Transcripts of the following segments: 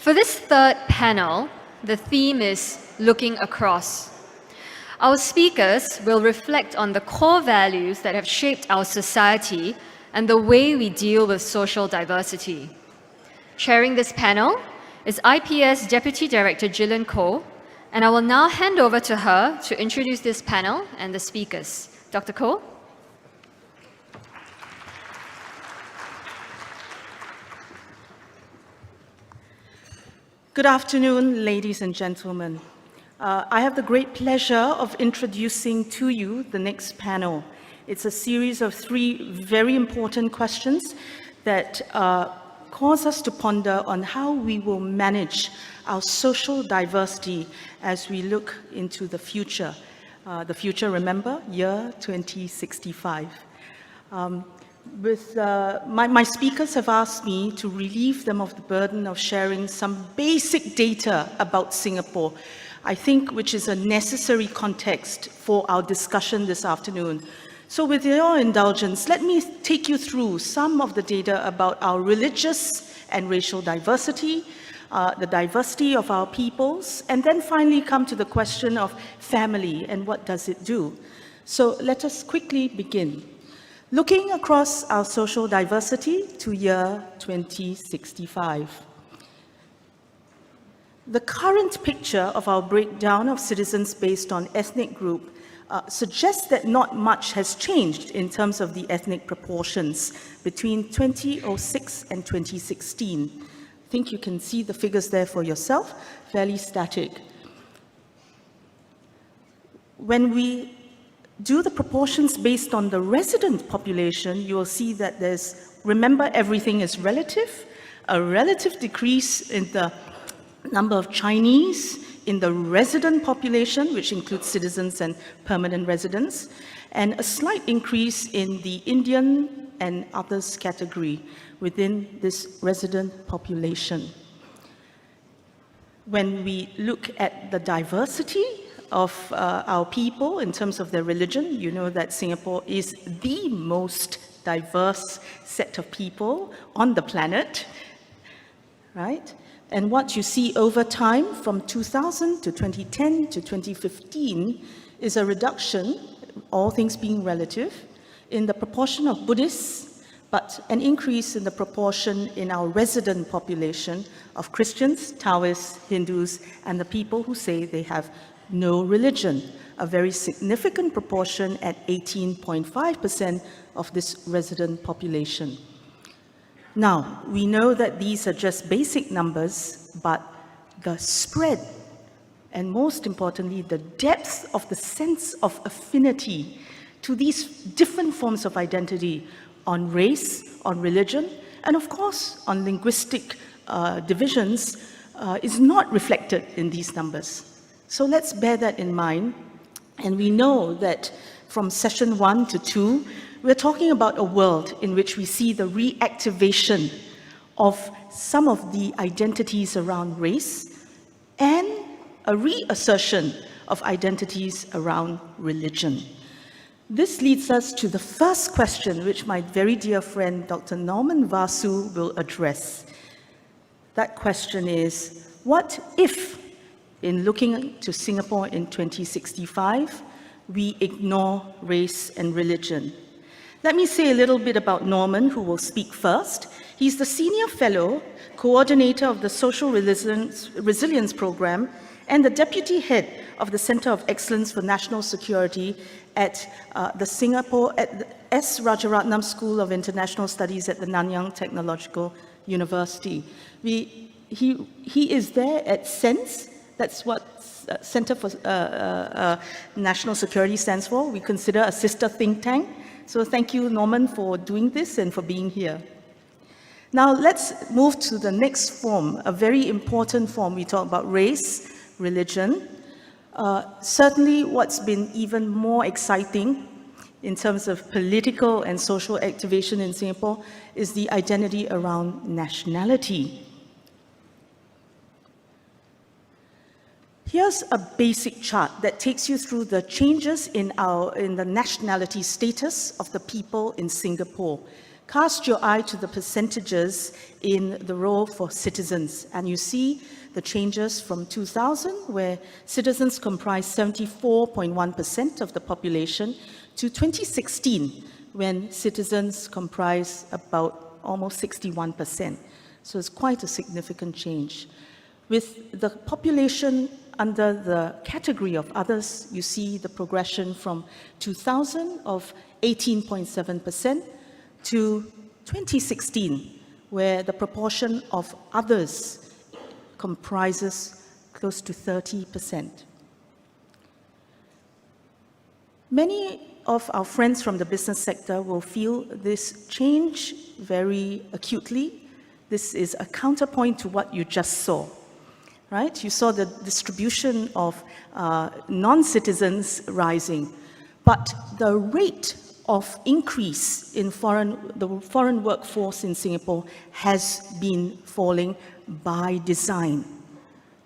For this third panel, the theme is Looking Across. Our speakers will reflect on the core values that have shaped our society and the way we deal with social diversity. Chairing this panel is IPS Deputy Director Gillian Koh, and I will now hand over to her to introduce this panel and the speakers. Dr. Koh? Good afternoon, ladies and gentlemen. I have the great pleasure of introducing to you the next panel. It's a series of 3 very important questions that cause us to ponder on how we will manage our social diversity as we look into the future. Remember, year 2065. My speakers have asked me to relieve them of the burden of sharing some basic data about Singapore, I think which is a necessary context for our discussion this afternoon. So with your indulgence, let me take you through some of the data about our religious and racial diversity, the diversity of our peoples, and then finally come to the question of family and what does it do. So let us quickly begin. Looking across our social diversity to year 2065. The current picture of our breakdown of citizens based on ethnic group suggests that not much has changed in terms of the ethnic proportions between 2006 and 2016. I think you can see the figures there for yourself, fairly static. When we do the proportions based on the resident population, you will see that remember, everything is relative, a relative decrease in the number of Chinese in the resident population, which includes citizens and permanent residents, and a slight increase in the Indian and others category within this resident population. When we look at the diversity of our people in terms of their religion, you know that Singapore is the most diverse set of people on the planet, right? And what you see over time from 2000 to 2010 to 2015 is a reduction, all things being relative, in the proportion of Buddhists, but an increase in the proportion in our resident population of Christians, Taoists, Hindus, and the people who say they have no religion, a very significant proportion at 18.5% of this resident population. Now, we know that these are just basic numbers, but the spread, and most importantly, the depth of the sense of affinity to these different forms of identity on race, on religion, and of course, on linguistic divisions is not reflected in these numbers. So let's bear that in mind. And we know that from session 1 to 2, we're talking about a world in which we see the reactivation of some of the identities around race and a reassertion of identities around religion. This leads us to the first question, which my very dear friend, Dr. Norman Vasu, will address. That question is, what if, in looking to Singapore in 2065, we ignore race and religion? Let me say a little bit about Norman, who will speak first. He's the Senior Fellow, Coordinator of the Social Resilience Program, and the Deputy Head of the Center of Excellence for National Security at the S. Rajaratnam School of International Studies at the Nanyang Technological University. He is there at SENSE. That's what Center for National Security stands for. We consider a sister think tank. So thank you, Norman, for doing this and for being here. Now let's move to the next form, a very important form. We talk about race, religion. Certainly what's been even more exciting in terms of political and social activation in Singapore is the identity around nationality. Here's a basic chart that takes you through the changes in the nationality status of the people in Singapore Cast your eye to the percentages in the row for citizens, and you see the changes from 2000, where citizens comprised 74.1% of the population, to 2016, when citizens comprise about almost 61%. So it's quite a significant change. With the population under the category of others, you see the progression from 2000 of 18.7% to 2016, where the proportion of others comprises close to 30%. Many of our friends from the business sector will feel this change very acutely. This is a counterpoint to what you just saw, right? You saw the distribution of non-citizens rising, but the rate of increase in the foreign workforce in Singapore has been falling by design,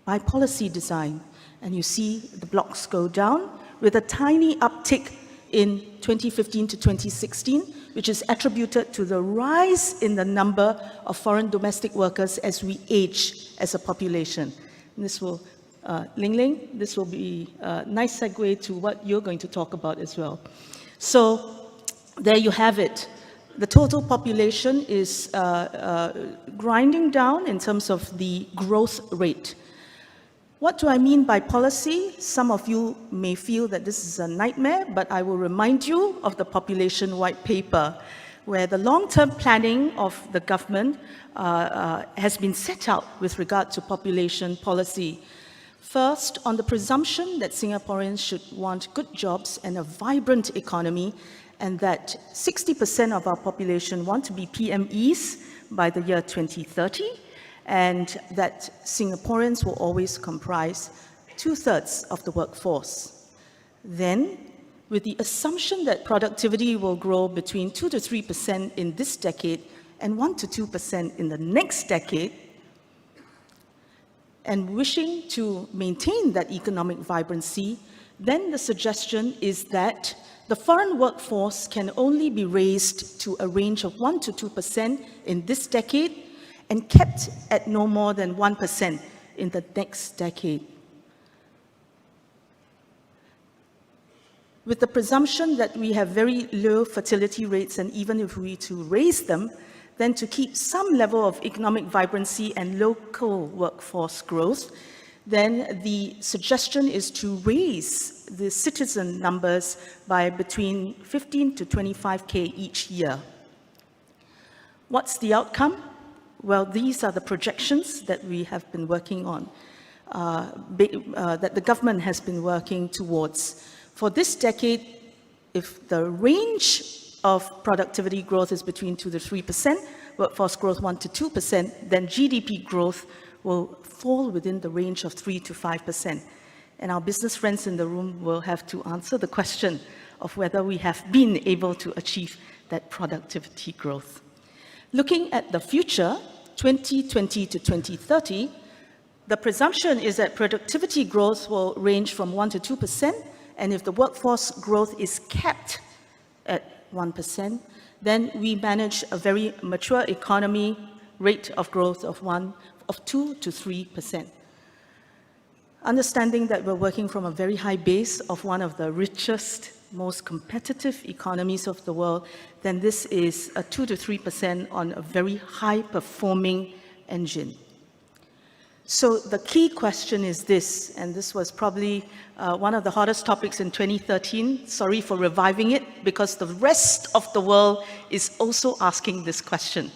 by policy design. And you see the blocks go down with a tiny uptick in 2015 to 2016, which is attributed to the rise in the number of foreign domestic workers as we age as a population. And this will, Ling Ling, this will be a nice segue to what you're going to talk about as well. So there you have it. The total population is grinding down in terms of the growth rate. What do I mean by policy? Some of you may feel that this is a nightmare, but I will remind you of the population white paper, where the long-term planning of the government has been set out with regard to population policy. First, on the presumption that Singaporeans should want good jobs and a vibrant economy, and that 60% of our population want to be PMEs by the year 2030, and that Singaporeans will always comprise 2/3 of the workforce. Then, with the assumption that productivity will grow between 2 to 3% in this decade and 1 to 2% in the next decade, and wishing to maintain that economic vibrancy, then the suggestion is that the foreign workforce can only be raised to a range of 1 to 2% in this decade and kept at no more than 1% in the next decade. With the presumption that we have very low fertility rates, and even if we to raise them, then to keep some level of economic vibrancy and local workforce growth, then the suggestion is to raise the citizen numbers by between 15 to 25K each year. What's the outcome? Well, these are the projections that we have been working on, that the government has been working towards. For this decade, if the range of productivity growth is between 2 to 3%, workforce growth 1 to 2%, then GDP growth will fall within the range of 3 to 5%. And our business friends in the room will have to answer the question of whether we have been able to achieve that productivity growth. Looking at the future, 2020 to 2030, the presumption is that productivity growth will range from 1 to 2%, and if the workforce growth is capped at 1%, then we manage a very mature economy rate of growth of 2 to 3%. Understanding that we're working from a very high base of one of the richest, most competitive economies of the world, then this is a 2 to 3% on a very high-performing engine. So the key question is this, and this was probably one of the hottest topics in 2013. Sorry for reviving it, because the rest of the world is also asking this question.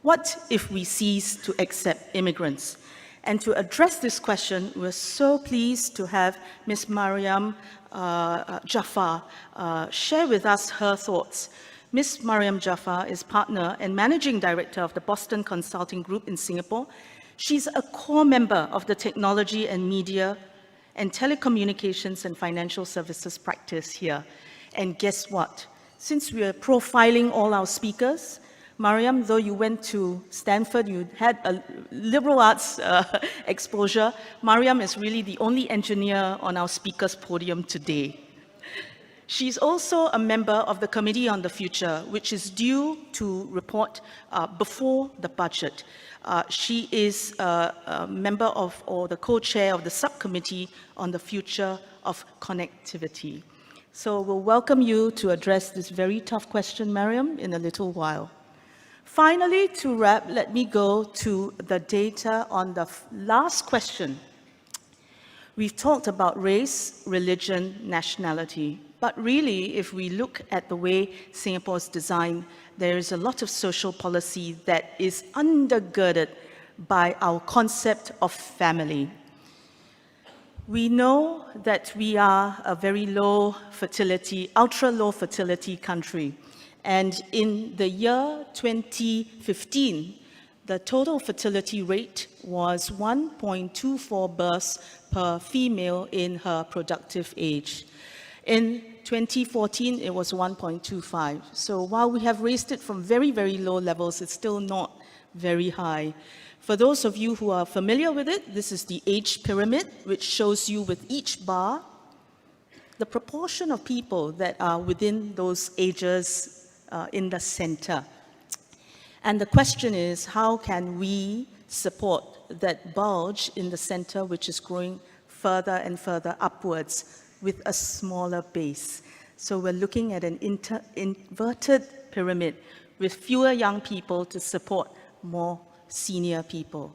What if we cease to accept immigrants? And to address this question, we're so pleased to have Ms. Mariam Jaafar share with us her thoughts. Ms. Mariam Jaafar is partner and managing director of the Boston Consulting Group in Singapore. She's a core member of the technology and media and telecommunications and financial services practice here. And guess what? Since we are profiling all our speakers, Mariam, though you went to Stanford, you had a liberal arts exposure, Mariam is really the only engineer on our speakers podium today. She's also a member of the Committee on the Future, which is due to report before the budget. She is a member of, or the co-chair of the subcommittee on the future of connectivity. So we'll welcome you to address this very tough question, Mariam, in a little while. Finally, to wrap, let me go to the data on the last question. We've talked about race, religion, nationality. But really, if we look at the way Singapore is designed, there is a lot of social policy that is undergirded by our concept of family. We know that we are a very low fertility, ultra low fertility country. And in the year 2015, the total fertility rate was 1.24 births per female in her productive age. In 2014, it was 1.25. So while we have raised it from very, very low levels, it's still not very high. For those of you who are familiar with it, this is the age pyramid, which shows you with each bar the proportion of people that are within those ages in the center. And the question is, how can we support that bulge in the center, which is growing further and further upwards with a smaller base? So we're looking at an inverted pyramid with fewer young people to support more senior people.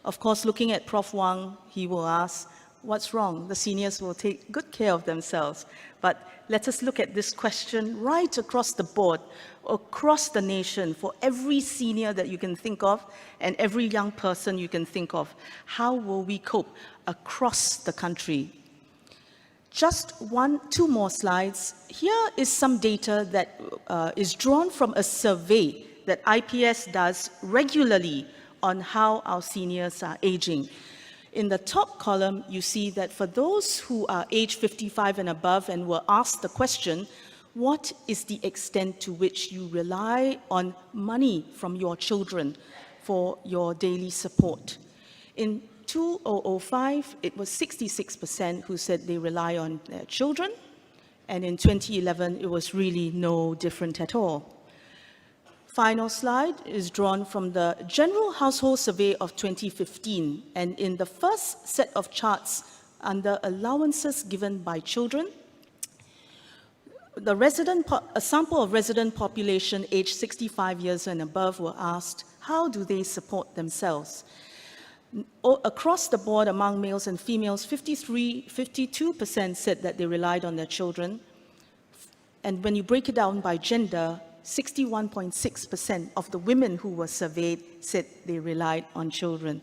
Of course, looking at Prof. Wang, he will ask, what's wrong? The seniors will take good care of themselves. But let us look at this question right across the board, across the nation, for every senior that you can think of and every young person you can think of. How will we cope across the country? Just two more slides. Here is some data that is drawn from a survey that IPS does regularly on how our seniors are aging. In the top column, you see that for those who are age 55 and above and were asked the question, what is the extent to which you rely on money from your children for your daily support? In 2005, it was 66% who said they rely on their children, and in 2011, it was really no different at all. Final slide is drawn from the General Household Survey of 2015, and in the first set of charts under allowances given by children, a sample of resident population aged 65 years and above were asked, how do they support themselves? Across the board among males and females, 52% said that they relied on their children, and when you break it down by gender, 61.6% of the women who were surveyed said they relied on children.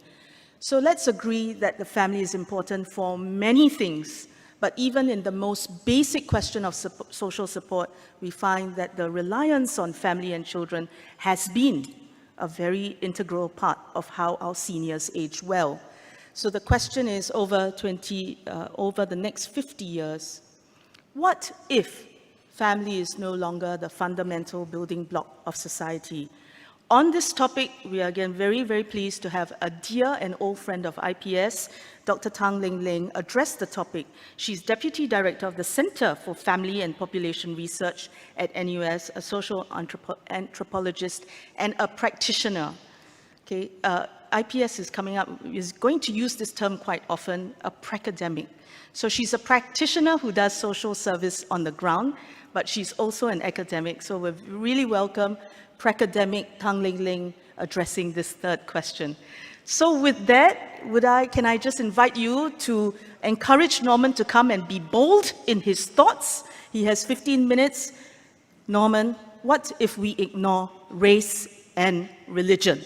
So let's agree that the family is important for many things, but even in the most basic question of social support, we find that the reliance on family and children has been a very integral part of how our seniors age well. So the question is, over the next 50 years, what if family is no longer the fundamental building block of society? On this topic, we are again very, very pleased to have a dear and old friend of IPS, Dr. Tang Ling Ling, address the topic. She's Deputy Director of the Center for Family and Population Research at NUS, a social anthropologist and a practitioner. Okay, IPS is going to use this term quite often, a pracademic. So she's a practitioner who does social service on the ground, but she's also an academic. So we really welcome pracademic Tang Ling Ling addressing this third question. So with that, can I just invite you to encourage Norman to come and be bold in his thoughts? He has 15 minutes. Norman, what if we ignore race and religion?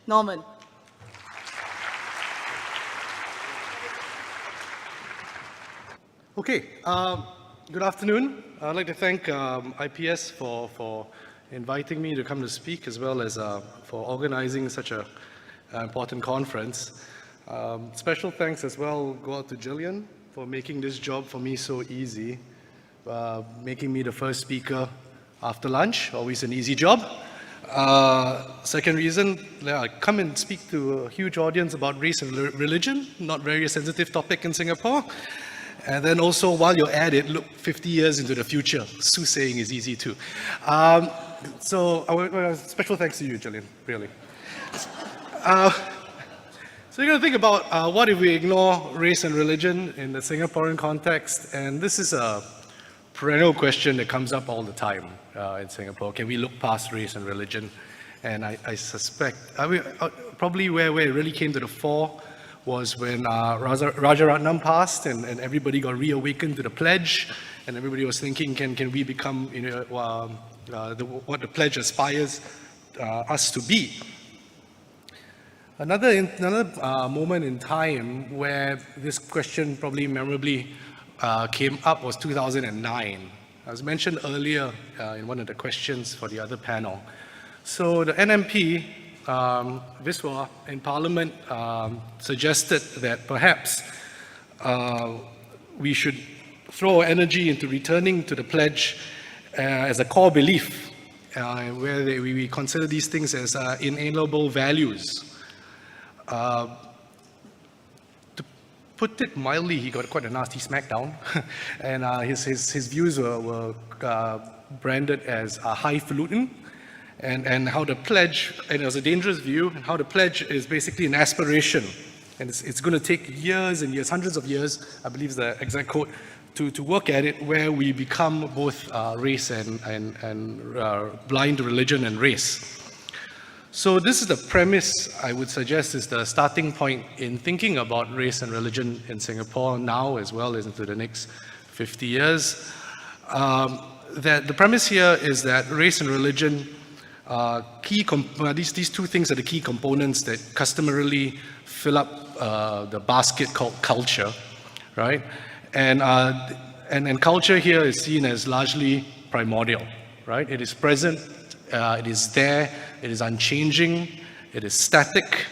Norman. Okay, good afternoon. I'd like to thank IPS for inviting me to come to speak, as well as for organizing such an important conference. Special thanks as well go out to Jillian for making this job for me so easy, making me the first speaker after lunch, always an easy job. Second reason, I come and speak to a huge audience about race and religion, not very sensitive topic in Singapore. And then also, while you're at it, look 50 years into the future. Soothsaying is easy too. Special thanks to you, Gillian, really. So you're going to think about what if we ignore race and religion in the Singaporean context, and this is a perennial question that comes up all the time in Singapore. Can we look past race and religion? And I suspect, probably where it really came to the fore was when Rajaratnam passed and everybody got reawakened to the pledge, and everybody was thinking, can we become what the pledge aspires us to be? Another moment in time where this question probably memorably came up was 2009. As mentioned earlier in one of the questions for the other panel. So the NMP, Viswa, in Parliament suggested that perhaps we should throw energy into returning to the pledge as a core belief, where we consider these things as inalienable values. To put it mildly, he got quite a nasty smackdown, and his views were branded as highfalutin, and how the pledge, and it was a dangerous view, and how the pledge is basically an aspiration, and it's going to take years and years, hundreds of years, I believe is the exact quote, to work at it, where we become both race and blind to religion and race. So this is the premise, I would suggest, is the starting point in thinking about race and religion in Singapore now, as well as into the next 50 years. That the premise here is that race and religion, these two things are the key components that customarily fill up the basket called culture, right? And culture here is seen as largely primordial, right? It is present, it is there, it is unchanging, it is static.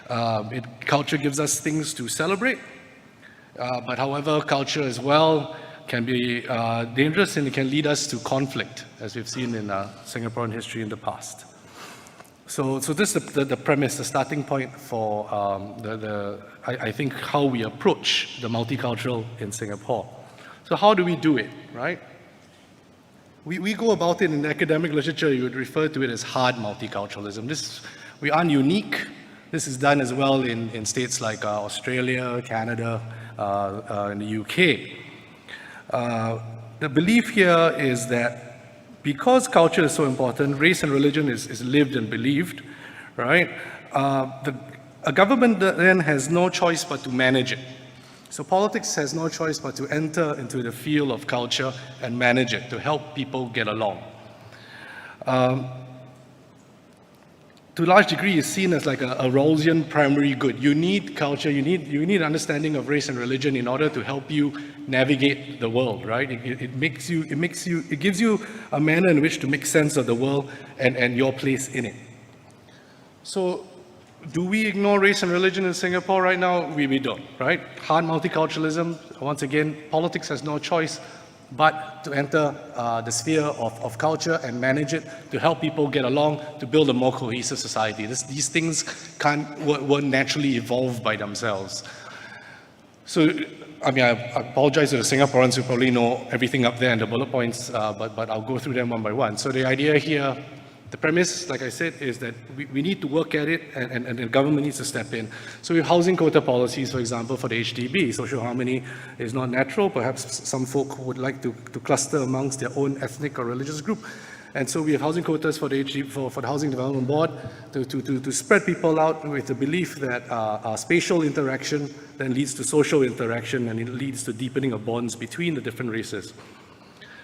Culture gives us things to celebrate, but however, culture as well can be dangerous, and it can lead us to conflict, as we've seen in Singaporean history in the past. So this is the premise, the starting point for I think how we approach the multicultural in Singapore. So how do we do it, right? We go about it in academic literature, you would refer to it as hard multiculturalism. We aren't unique. This is done as well in states like Australia, Canada, and the UK. The belief here is that because culture is so important, race and religion is lived and believed, right? A government then has no choice but to manage it. So politics has no choice but to enter into the field of culture and manage it, to help people get along. To a large degree, it's seen as like a Rawlsian primary good. You need culture, you need understanding of race and religion in order to help you navigate the world, right? It gives you a manner in which to make sense of the world and your place in it. So, do we ignore race and religion in Singapore right now? We don't, right? Hard multiculturalism, once again, politics has no choice but to enter the sphere of culture and manage it to help people get along, to build a more cohesive society. These things weren't naturally evolve by themselves. So, I mean, I apologize to the Singaporeans who probably know everything up there in the bullet points, but I'll go through them one by one. So the idea here, the premise, like I said, is that we need to work at it, and the government needs to step in. So we have housing quota policies, for example, for the HDB. Social harmony is not natural. Perhaps some folk would like to cluster amongst their own ethnic or religious group. And so we have housing quotas for the HDB, for the Housing Development Board to spread people out with the belief that spatial interaction then leads to social interaction, and it leads to deepening of bonds between the different races.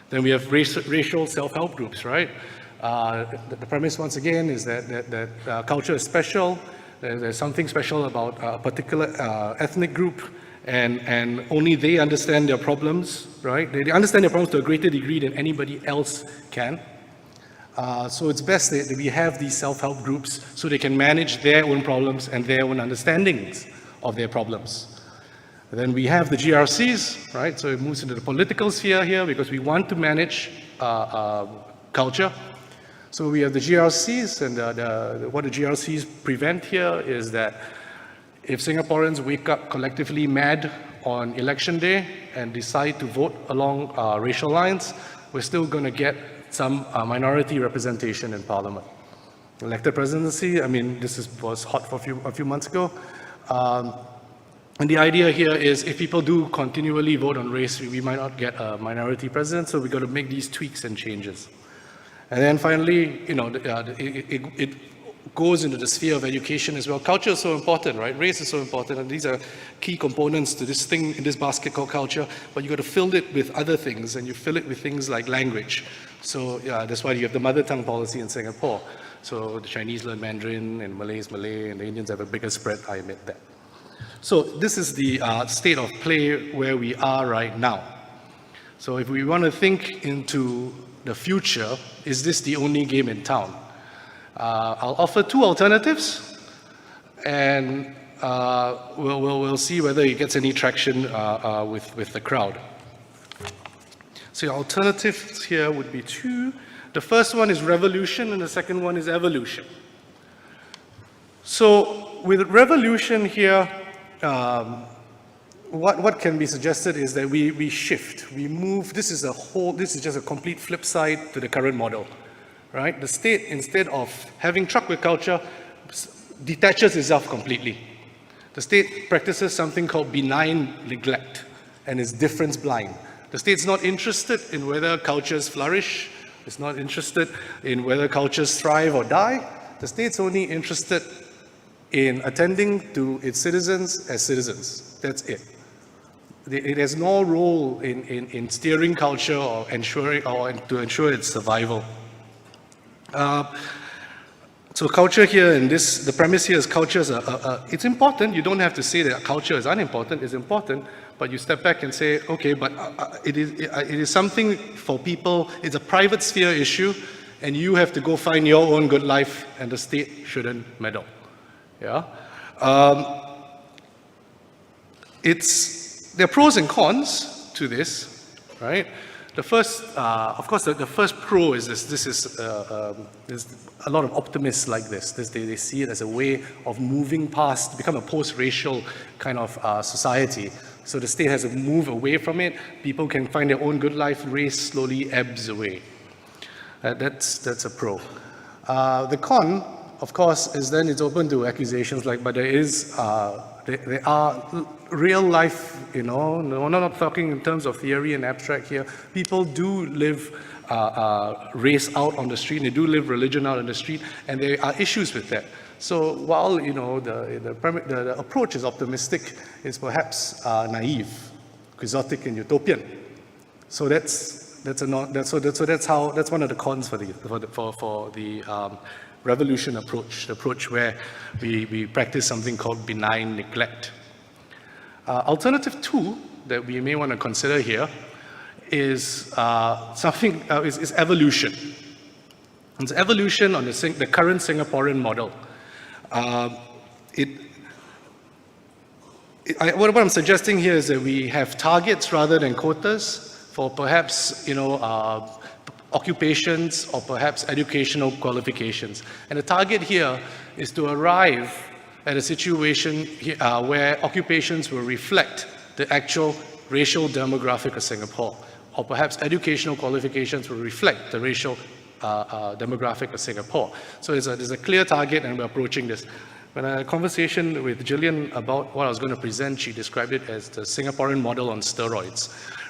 Then we have racial self-help groups, right? The premise, once again, is that culture is special. There's something special about a particular ethnic group, and only they understand their problems, right? They understand their problems to a greater degree than anybody else can. So it's best that we have these self-help groups so they can manage their own problems and their own understandings of their problems. And then we have the GRCs, right? So it moves into the political sphere here because we want to manage culture. So we have the GRCs, and what the GRCs prevent here is that if Singaporeans wake up collectively mad on election day and decide to vote along racial lines, we're still going to get some minority representation in Parliament. Elected presidency, I mean, was hot for a few months ago. And the idea here is if people do continually vote on race, we might not get a minority president, so we've got to make these tweaks and changes. And then finally, you know, it goes into the sphere of education as well. Culture is so important, right? Race is so important, and these are key components to this thing in this basket called culture, but you've got to fill it with other things, and you fill it with things like language. So yeah, that's why you have the mother tongue policy in Singapore. So the Chinese learn Mandarin, and Malays Malay, and the Indians have a bigger spread, I admit that. So this is the state of play where we are right now. So if we want to think into the future, is this the only game in town? I'll offer two alternatives, and we'll see whether it gets any traction with the crowd. So your alternatives here would be two. The first one is revolution, and the second one is evolution. So with revolution here, what can be suggested is that we shift, we move. This is just a complete flip side to the current model, right? The state, instead of having truck with culture, detaches itself completely. The state practices something called benign neglect and is difference blind. The state's not interested in whether cultures flourish. It's not interested in whether cultures thrive or die. The state's only interested in attending to its citizens as citizens. That's it. It has no role in steering culture or to ensure its survival. So culture here, and the premise here is culture is it's important. You don't have to say that culture is unimportant. It's important, but you step back and say, okay, but it is something for people. It's a private sphere issue, and you have to go find your own good life, and the state shouldn't meddle. Yeah. There are pros and cons to this, right? The first, of course, the first pro is this. There's a lot of optimists like this. They see it as a way of moving past, become a post-racial kind of society. So the state has to move away from it. People can find their own good life. Race slowly ebbs away. That's a pro. The con, of course, is then it's open to accusations like, but there are real life, you know, we're not talking in terms of theory and abstract here. People do live race out on the street, and they do live religion out on the street, and there are issues with that. So while, you know, the approach is optimistic, it's perhaps naive, quixotic, and utopian. So that's one of the cons for the revolution approach, the approach where we practice something called benign neglect. Alternative two that we may want to consider here is is evolution. It's evolution on the current Singaporean model. What I'm suggesting here is that we have targets rather than quotas for perhaps, you know, occupations or perhaps educational qualifications. And the target here is to arrive at a situation where occupations will reflect the actual racial demographic of Singapore, or perhaps educational qualifications will reflect the racial demographic of Singapore. So there's a clear target, and we're approaching this. When I had a conversation with Gillian about what I was going to present, she described it as the Singaporean model on steroids,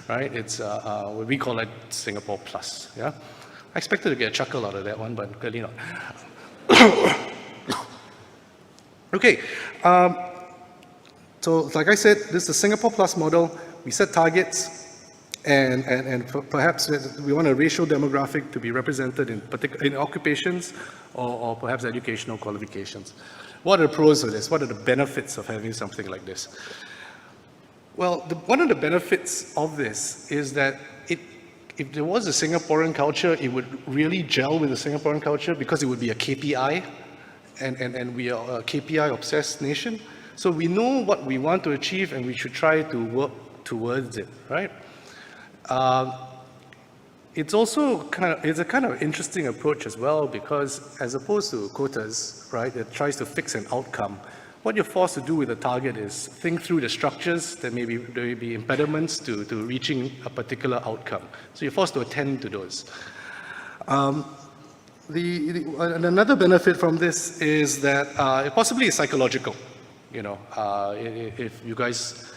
right? It's what we call it Singapore Plus, yeah? I expected to get a chuckle out of that one, but clearly not. Okay, so like I said, this is the Singapore Plus model. We set targets, and perhaps we want a racial demographic to be represented in occupations or perhaps educational qualifications. What are the pros of this? What are the benefits of having something like this? Well, one of the benefits of this is that if there was a Singaporean culture, it would really gel with the Singaporean culture because it would be a KPI, and we are a KPI-obsessed nation. So we know what we want to achieve, and we should try to work towards it, right? It's also it's a kind of interesting approach as well, because as opposed to quotas, right, that tries to fix an outcome, what you're forced to do with a target is think through the structures. There may be impediments to reaching a particular outcome. So you're forced to attend to those. And another benefit from this is that it possibly is psychological. You know, if you guys,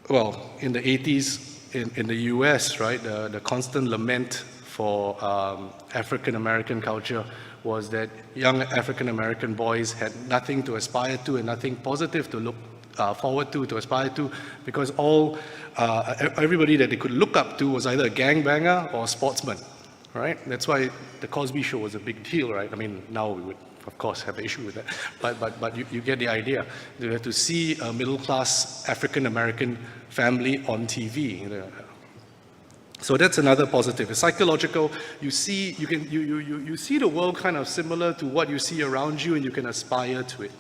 well, in the 80s in the US, right, the constant lament for African American culture was that young African American boys had nothing to aspire to and nothing positive to look forward to aspire to, because everybody that they could look up to was either a gangbanger or a sportsman, right? That's why the Cosby Show was a big deal, right? I mean, now we would, of course, have an issue with that, but you get the idea. You have to see a middle-class African American family on TV. You know. So that's another positive. It's psychological. You see the world kind of similar to what you see around you, and you can aspire to it.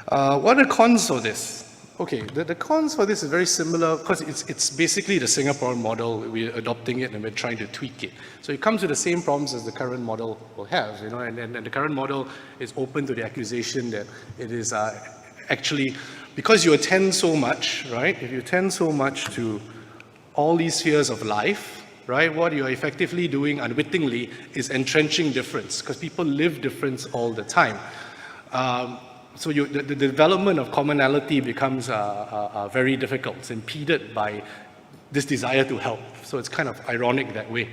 What are the cons of this? Okay, the cons for this is very similar because it's basically the Singapore model. We're adopting it and we're trying to tweak it. So it comes with the same problems as the current model will have, you know, and the current model is open to the accusation that it is actually, because you attend so much, right? If you attend so much to all these spheres of life, right, what you're effectively doing unwittingly is entrenching difference, because people live difference all the time. So the development of commonality becomes very difficult. It's impeded by this desire to help. So it's kind of ironic that way.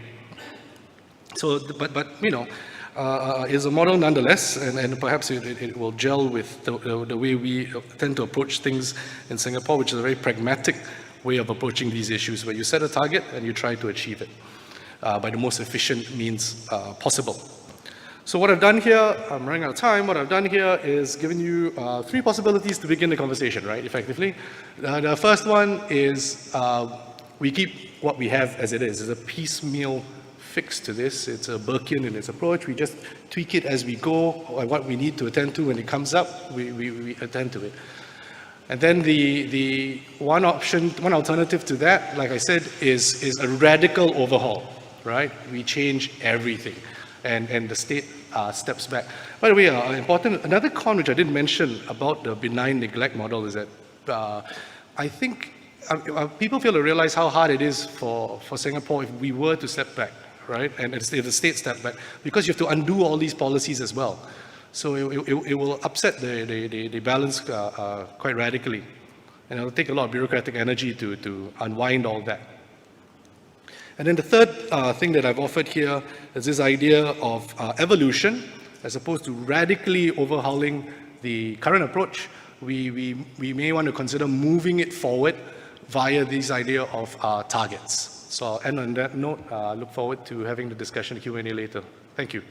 So, but you know, is a model nonetheless, and perhaps it will gel with the way we tend to approach things in Singapore, which is a very pragmatic way of approaching these issues, where you set a target and you try to achieve it by the most efficient means possible. So what I've done here, I'm running out of time, what I've done here is given you 3 possibilities to begin the conversation, right, effectively. The first one is we keep what we have as it is. There's a piecemeal fix to this. It's a Burkean in its approach. We just tweak it as we go, or what we need to attend to when it comes up, we attend to it. And then the one alternative to that, like I said, is a radical overhaul, right? We change everything, and the state steps back. By the way, another con which I didn't mention about the benign neglect model is that I think people fail to realize how hard it is for Singapore if we were to step back, right? And if the state stepped back, because you have to undo all these policies as well. So it will upset the balance quite radically. And it'll take a lot of bureaucratic energy to unwind all that. And then the third thing that I've offered here is this idea of evolution. As opposed to radically overhauling the current approach, we may want to consider moving it forward via this idea of targets. So I'll end on that note. Look forward to having the discussion Q&A later. Thank you.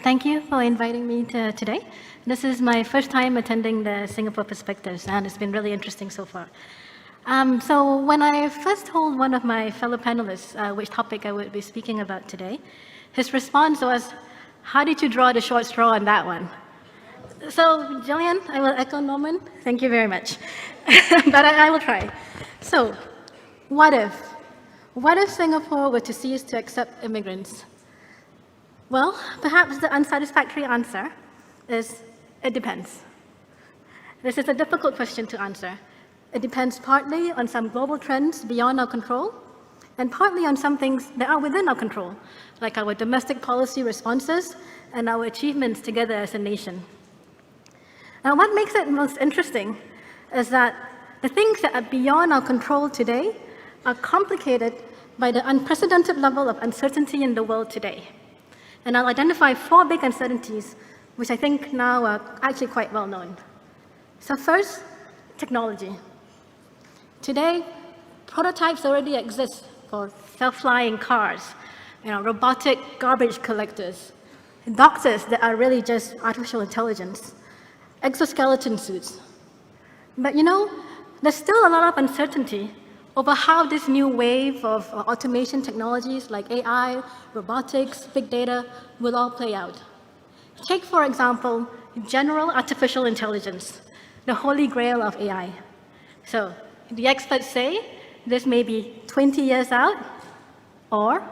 Thank you for inviting me today. This is my first time attending the Singapore Perspectives, and it's been really interesting so far. So when I first told one of my fellow panelists which topic I would be speaking about today, his response was, "How did you draw the short straw on that one?" So, Jillian, I will echo Norman. Thank you very much. But I will try. So, what if? What if Singapore were to cease to accept immigrants? Well, perhaps the unsatisfactory answer is, it depends. This is a difficult question to answer. It depends partly on some global trends beyond our control, and partly on some things that are within our control, like our domestic policy responses and our achievements together as a nation. Now, what makes it most interesting is that the things that are beyond our control today are complicated by the unprecedented level of uncertainty in the world today. And I'll identify 4 big uncertainties, which I think now are actually quite well known. So first, technology. Today, prototypes already exist for self-flying cars, robotic garbage collectors, doctors that are really just artificial intelligence, exoskeleton suits. But there's still a lot of uncertainty over how this new wave of automation technologies like AI, robotics, big data will all play out. Take, for example, general artificial intelligence, the holy grail of AI. So the experts say this may be 20 years out, or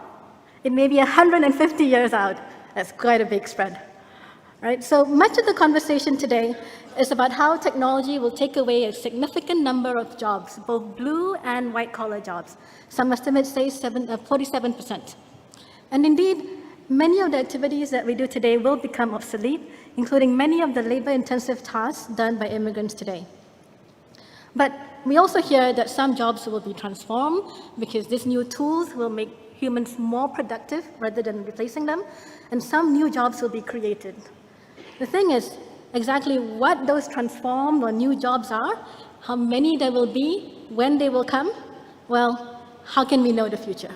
it may be 150 years out. That's quite a big spread. Right? So much of the conversation today is about how technology will take away a significant number of jobs, both blue and white-collar jobs. Some estimates say 47%. And indeed, many of the activities that we do today will become obsolete, including many of the labor-intensive tasks done by immigrants today. But we also hear that some jobs will be transformed because these new tools will make humans more productive rather than replacing them, and some new jobs will be created. The thing is, exactly what those transformed or new jobs are, how many there will be, when they will come, well, how can we know the future?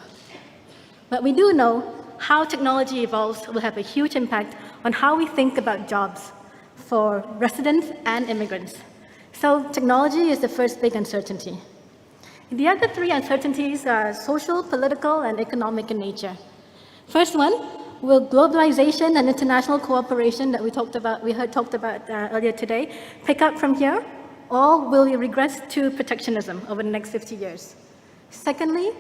But we do know how technology evolves will have a huge impact on how we think about jobs for residents and immigrants. So technology is the first big uncertainty. The other three uncertainties are social, political, and economic in nature. First one, will globalization and international cooperation that we heard talked about earlier today pick up from here, or will we regress to protectionism over the next 50 years? Secondly,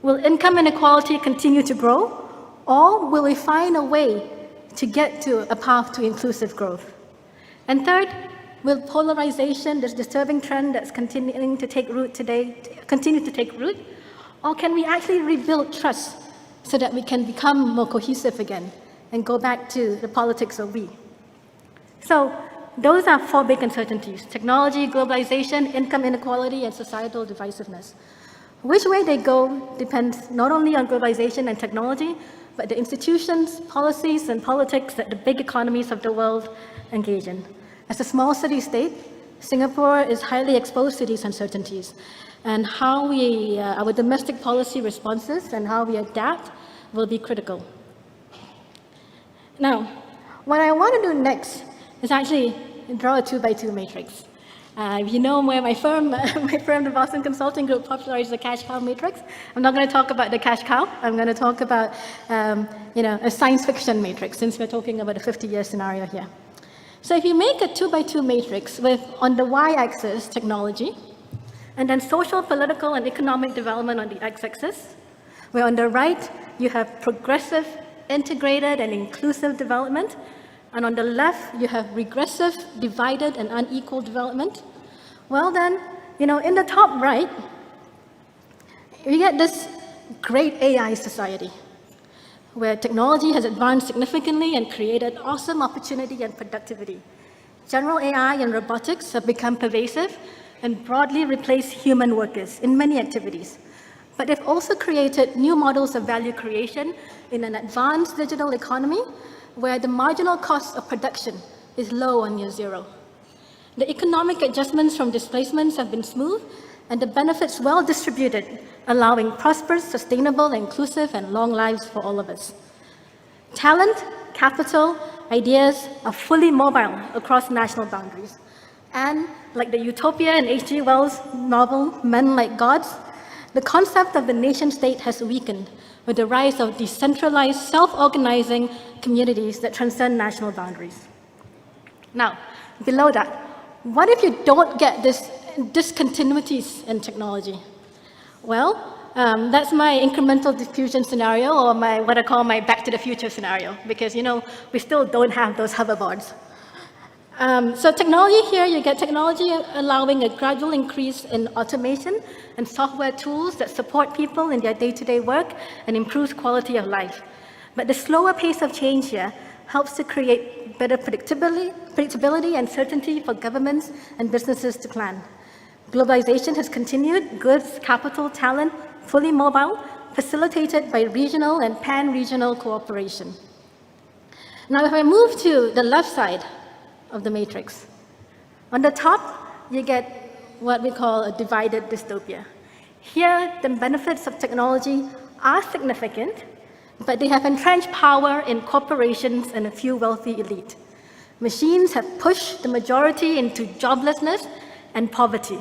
will income inequality continue to grow, or will we find a way to get to a path to inclusive growth? And third, will polarization, this disturbing trend that's continuing to take root today, continue to take root, or can we actually rebuild trust so that we can become more cohesive again and go back to the politics of we? So those are four big uncertainties: technology, globalization, income inequality, and societal divisiveness. Which way they go depends not only on globalization and technology, but the institutions, policies, and politics that the big economies of the world engage in. As a small city-state, Singapore is highly exposed to these uncertainties, and how our domestic policy responses and how we adapt will be critical. Now, what I want to do next is actually draw a 2x2 matrix. If you know where my firm, the Boston Consulting Group, popularized the cash cow matrix, I'm not going to talk about the cash cow. I'm going to talk about a science fiction matrix, since we're talking about a 50-year scenario here. So if you make a 2x2 matrix with, on the y-axis, technology, and then social, political, and economic development on the x-axis, where on the right you have progressive, integrated, and inclusive development, and on the left you have regressive, divided, and unequal development, well then, in the top right, we get this great AI society, where technology has advanced significantly and created awesome opportunity and productivity. General AI and robotics have become pervasive and broadly replaced human workers in many activities. But they've also created new models of value creation in an advanced digital economy where the marginal cost of production is low or near zero. The economic adjustments from displacements have been smooth and the benefits well distributed, allowing prosperous, sustainable, inclusive, and long lives for all of us. Talent, capital, ideas are fully mobile across national boundaries. And like the utopia in H.G. Wells' novel, Men Like Gods, the concept of the nation-state has weakened with the rise of decentralized, self-organizing communities that transcend national boundaries. Now, below that, what if you don't get this discontinuities in technology? Well, that's my incremental diffusion scenario, or what I call my back to the future scenario, because we still don't have those hoverboards. So technology here, you get technology allowing a gradual increase in automation and software tools that support people in their day-to-day work and improves quality of life. But the slower pace of change here helps to create better predictability and certainty for governments and businesses to plan. Globalization has continued, goods, capital, talent, fully mobile, facilitated by regional and pan-regional cooperation. Now, if I move to the left side of the matrix, on the top, you get what we call a divided dystopia. Here, the benefits of technology are significant, but they have entrenched power in corporations and a few wealthy elite. Machines have pushed the majority into joblessness and poverty.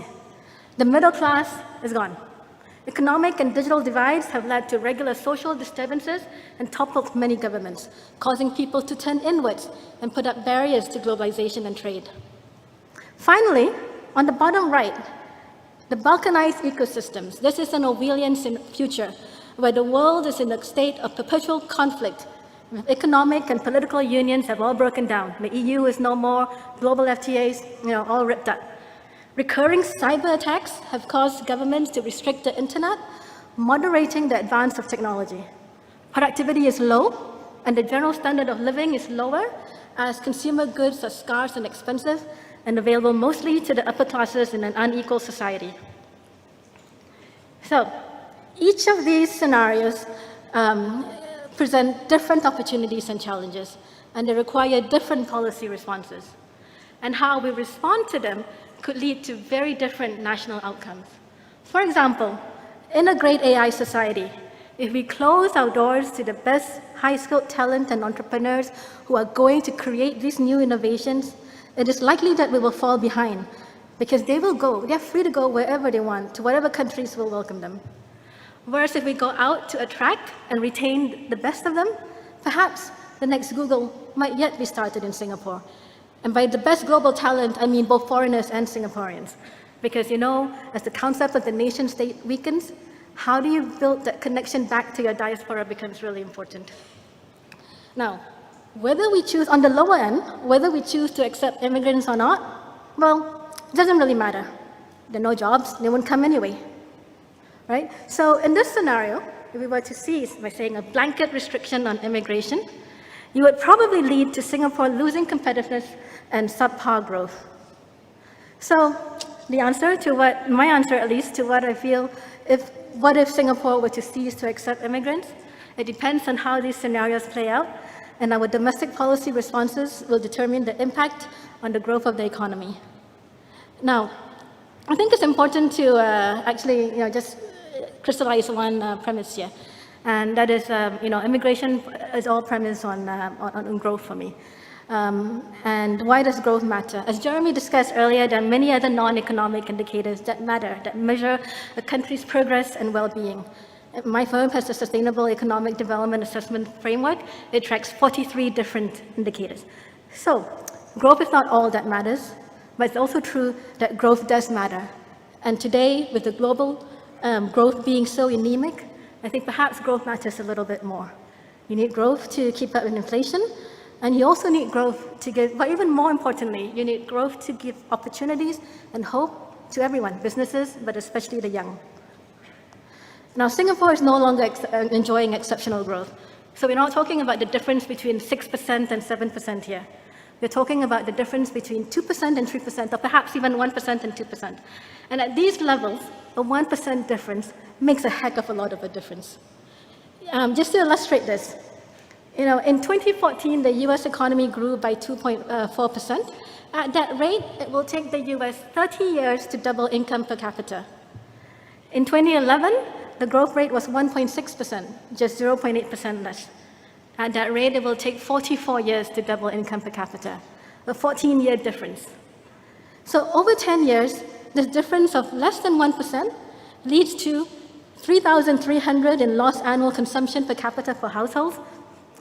The middle class is gone. Economic and digital divides have led to regular social disturbances and toppled many governments, causing people to turn inwards and put up barriers to globalization and trade. Finally, on the bottom right, The balkanized ecosystems. This is an Orwellian future where the world is in a state of perpetual conflict. Economic and political unions have all broken down. The EU is no more, global FTAs, all ripped up. Recurring cyber attacks have caused governments to restrict the internet, moderating the advance of technology. Productivity is low, and the general standard of living is lower, as consumer goods are scarce and expensive, and available mostly to the upper classes in an unequal society. So, each of these scenarios present different opportunities and challenges, and they require different policy responses. And how we respond to them could lead to very different national outcomes. For example, in a great AI society, if we close our doors to the best high-skilled talent and entrepreneurs who are going to create these new innovations, it is likely that we will fall behind, because they are free to go wherever they want, to whatever countries will welcome them. Whereas if we go out to attract and retain the best of them, perhaps the next Google might yet be started in Singapore. And by the best global talent, I mean both foreigners and Singaporeans. Because as the concept of the nation state weakens, how do you build that connection back to your diaspora becomes really important. Now, whether we choose, on the lower end, whether we choose to accept immigrants or not, well, it doesn't really matter. There are no jobs, they won't come anyway. Right? So in this scenario, if we were to cease by saying a blanket restriction on immigration, you would probably lead to Singapore losing competitiveness and subpar growth. So my answer at least, to what I feel, what if Singapore were to cease to accept immigrants? It depends on how these scenarios play out, and our domestic policy responses will determine the impact on the growth of the economy. Now, I think it's important to actually, just crystallize one premise here, and that is, immigration is all premised on growth for me. And why does growth matter? As Jeremy discussed earlier, there are many other non-economic indicators that matter, that measure a country's progress and well-being. My firm has a Sustainable Economic Development Assessment Framework. It tracks 43 different indicators. So, growth is not all that matters, but it's also true that growth does matter. And today, with the global growth being so anemic, I think perhaps growth matters a little bit more. You need growth to keep up with inflation, and you also need growth to give, but even more importantly, you need growth to give opportunities and hope to everyone, businesses, but especially the young. Now, Singapore is no longer enjoying exceptional growth. So we're not talking about the difference between 6% and 7% here. We're talking about the difference between 2% and 3%, or perhaps even 1% and 2%. And at these levels, a 1% difference makes a heck of a lot of a difference. Just to illustrate this, in 2014, the US economy grew by 2.4%. At that rate, it will take the US 30 years to double income per capita. In 2011, the growth rate was 1.6%, just 0.8% less. At that rate, it will take 44 years to double income per capita, a 14-year difference. So over 10 years, this difference of less than 1% leads to 3,300 in lost annual consumption per capita for households,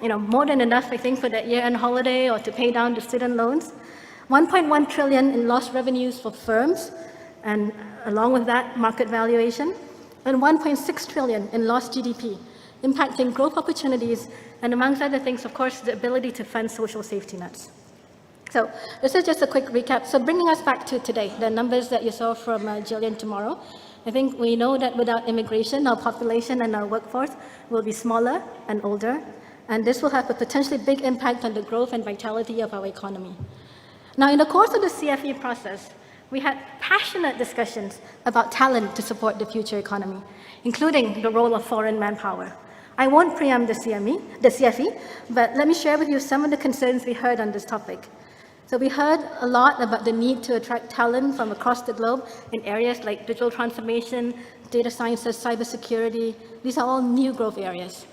more than enough, I think, for that year-end holiday or to pay down the student loans. 1.1 trillion in lost revenues for firms, and along with that, market valuation, and 1.6 trillion in lost GDP, impacting growth opportunities, and amongst other things, of course, the ability to fund social safety nets. So this is just a quick recap. So bringing us back to today, the numbers that you saw from Jillian tomorrow, I think we know that without immigration, our population and our workforce will be smaller and older, and this will have a potentially big impact on the growth and vitality of our economy. Now, in the course of the CFE process, we had passionate discussions about talent to support the future economy, including the role of foreign manpower. I won't preempt the CFE, but let me share with you some of the concerns we heard on this topic. So we heard a lot about the need to attract talent from across the globe in areas like digital transformation, data sciences, cybersecurity. These are all new growth areas.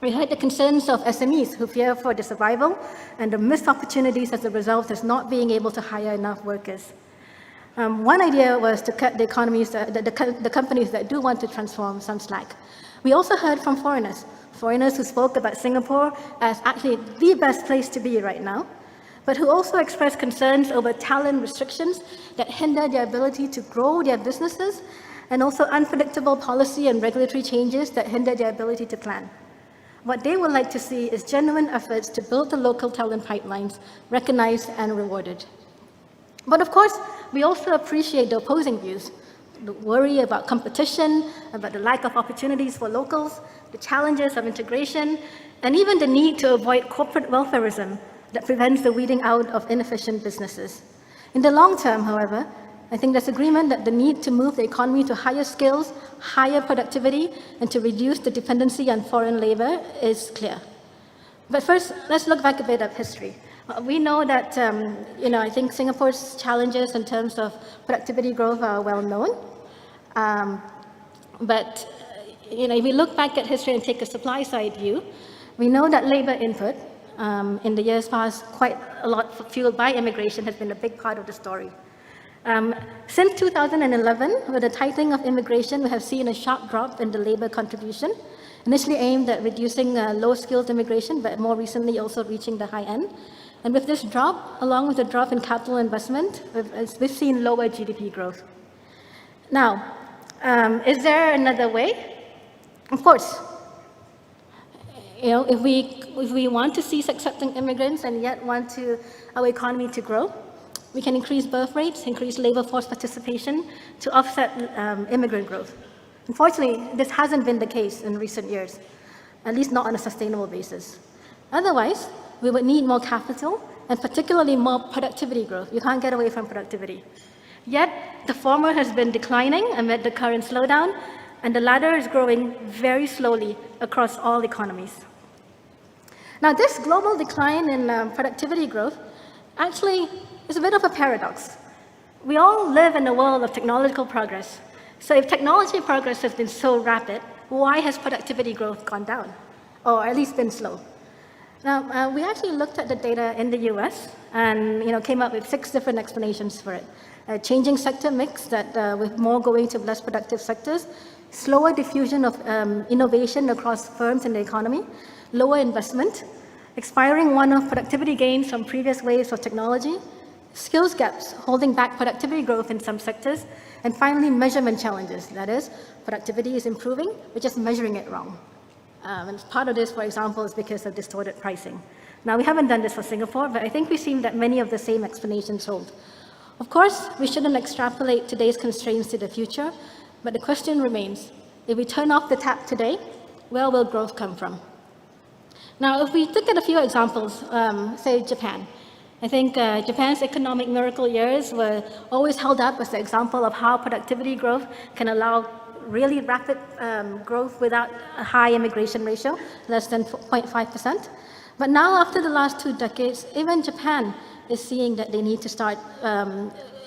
We heard the concerns of SMEs who fear for their survival and the missed opportunities as a result of not being able to hire enough workers. One idea was to cut the companies that do want to transform some slack. We also heard from foreigners who spoke about Singapore as actually the best place to be right now. but who also express concerns over talent restrictions that hinder their ability to grow their businesses, and also unpredictable policy and regulatory changes that hinder their ability to plan. What they would like to see is genuine efforts to build the local talent pipelines recognized and rewarded. But of course, we also appreciate the opposing views, the worry about competition, about the lack of opportunities for locals, the challenges of integration, and even the need to avoid corporate welfarism that prevents the weeding out of inefficient businesses. In the long term, however, I think there's agreement that the need to move the economy to higher skills, higher productivity, and to reduce the dependency on foreign labor is clear. But first, let's look back a bit at history. We know that, I think Singapore's challenges in terms of productivity growth are well known. But if we look back at history and take a supply side view, we know that labor input in the years past, quite a lot fueled by immigration, has been a big part of the story. Since 2011, with the tightening of immigration, we have seen a sharp drop in the labor contribution, initially aimed at reducing low-skilled immigration, but more recently also reaching the high end. And with this drop, along with the drop in capital investment, we've seen lower GDP growth. Now, is there another way? Of course. If we want to cease accepting immigrants and yet want our economy to grow, we can increase birth rates, increase labor force participation to offset immigrant growth. Unfortunately, this hasn't been the case in recent years, at least not on a sustainable basis. Otherwise, we would need more capital and particularly more productivity growth. You can't get away from productivity. Yet, the former has been declining amid the current slowdown, and the latter is growing very slowly across all economies. Now, this global decline in productivity growth actually is a bit of a paradox. We all live in a world of technological progress. So if technology progress has been so rapid, why has productivity growth gone down, or at least been slow? Now, we actually looked at the data in the US and came up with 6 different explanations for it. A changing sector mix that with more going to less productive sectors, slower diffusion of innovation across firms in the economy, lower investment, expiring one-off productivity gains from previous waves of technology, skills gaps holding back productivity growth in some sectors, and finally measurement challenges. That is, productivity is improving, we're just measuring it wrong. And part of this, for example, is because of distorted pricing. Now, we haven't done this for Singapore, but I think we see that many of the same explanations hold. Of course, we shouldn't extrapolate today's constraints to the future, but the question remains, if we turn off the tap today, where will growth come from? Now, if we look at a few examples, say Japan. I think Japan's economic miracle years were always held up as the example of how productivity growth can allow really rapid growth without a high immigration ratio, less than 0.5%. But now, after the last 2 decades, even Japan is seeing that they need to start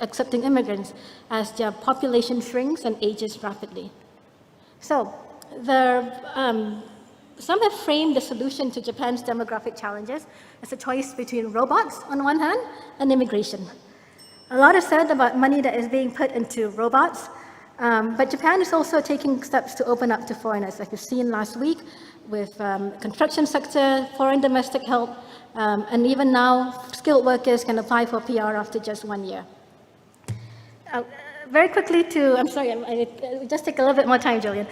accepting immigrants as their population shrinks and ages rapidly. So, some have framed the solution to Japan's demographic challenges as a choice between robots on one hand and immigration. A lot is said about money that is being put into robots, but Japan is also taking steps to open up to foreigners, like we've seen last week with construction sector, foreign domestic help, and even now skilled workers can apply for PR after just 1 year. Very quickly I'm sorry, I just take a little bit more time, Julian.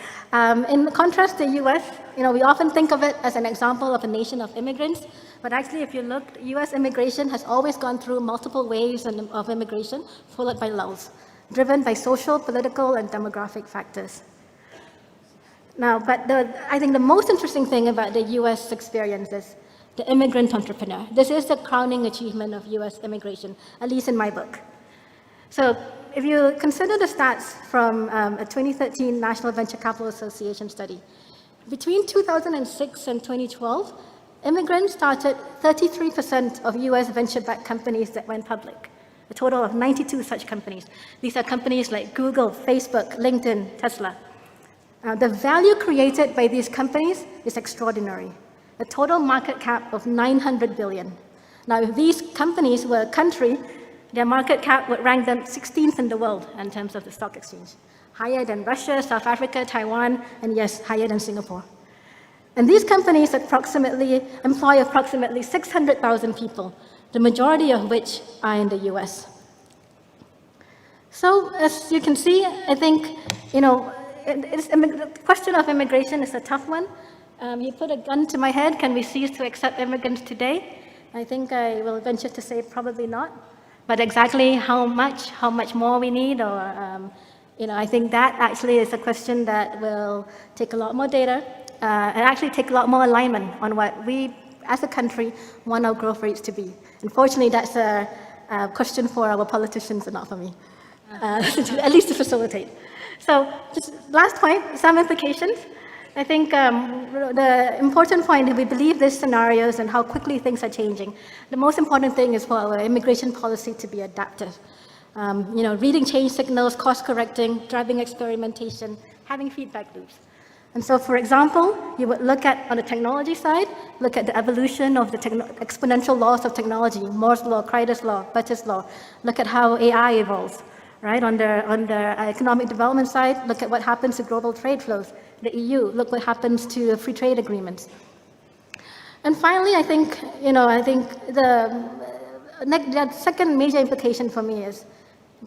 In contrast to the US, we often think of it as an example of a nation of immigrants, but actually if you look, US immigration has always gone through multiple waves of immigration, followed by lulls, driven by social, political, and demographic factors. Now, but I think the most interesting thing about the US experience is the immigrant entrepreneur. This is the crowning achievement of US immigration, at least in my book. So if you consider the stats from a 2013 National Venture Capital Association study, between 2006 and 2012, immigrants started 33% of US venture-backed companies that went public, a total of 92 such companies. These are companies like Google, Facebook, LinkedIn, Tesla. The value created by these companies is extraordinary, a total market cap of 900 billion. Now, if these companies were a country, their market cap would rank them 16th in the world in terms of the stock exchange, higher than Russia, South Africa, Taiwan, and yes, higher than Singapore. And these companies employ approximately 600,000 people, the majority of which are in the US. So as you can see, I think, the question of immigration is a tough one. You put a gun to my head, can we cease to accept immigrants today? I think I will venture to say probably not. But exactly how much more we need, or I think that actually is a question that will take a lot more data and actually take a lot more alignment on what we, as a country, want our growth rates to be. Unfortunately, that's a question for our politicians and not for me, at least to facilitate. So just last point, some implications. I think the important point is we believe these scenarios and how quickly things are changing. The most important thing is for our immigration policy to be adaptive. Reading change signals, course correcting, driving experimentation, having feedback loops. And so, for example, you would look at, on the technology side, look at the evolution of the exponential laws of technology, Moore's law, Kreider's law, Butter's law. Look at how AI evolves, right? On the economic development side, look at what happens to global trade flows. The EU, look what happens to free trade agreements. And finally, I think the second major implication for me is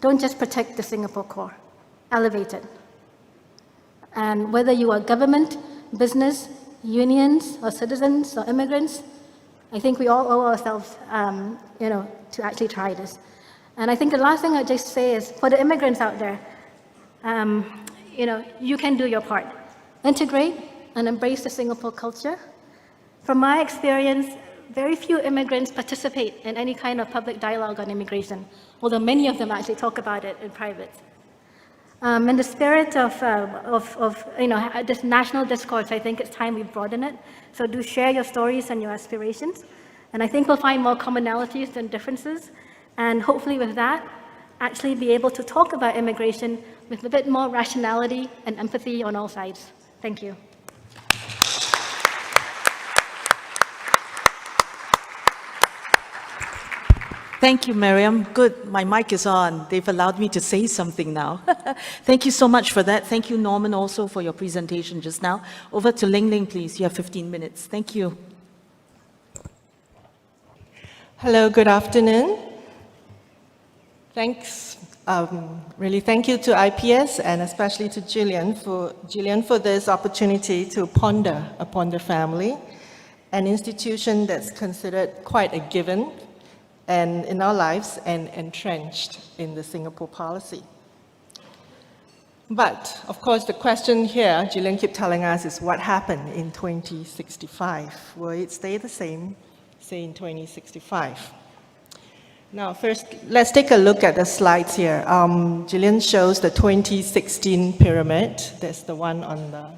don't just protect the Singapore core, elevate it. And whether you are government, business, unions, or citizens, or immigrants, I think we all owe ourselves, to actually try this. And I think the last thing I'd just say is, for the immigrants out there, you can do your part. Integrate and embrace the Singapore culture. From my experience, very few immigrants participate in any kind of public dialogue on immigration, although many of them actually talk about it in private. In the spirit of this national discourse, I think it's time we broaden it. So do share your stories and your aspirations. And I think we'll find more commonalities than differences. And hopefully with that, actually be able to talk about immigration with a bit more rationality and empathy on all sides. Thank you. Thank you, Miriam. Good, my mic is on. They've allowed me to say something now. Thank you so much for that. Thank you, Norman, also for your presentation just now. Over to Ling Ling, please. You have 15 minutes. Thank you. Hello, good afternoon. Thanks. Really thank you to IPS and especially to Gillian for this opportunity to ponder upon the family, an institution that's considered quite a given and in our lives and entrenched in the Singapore policy. But of course the question here, Gillian kept telling us, is what happened in 2065? Will it stay the same, say in 2065? Now, first, let's take a look at the slides here. Gillian shows the 2016 pyramid. That's the one on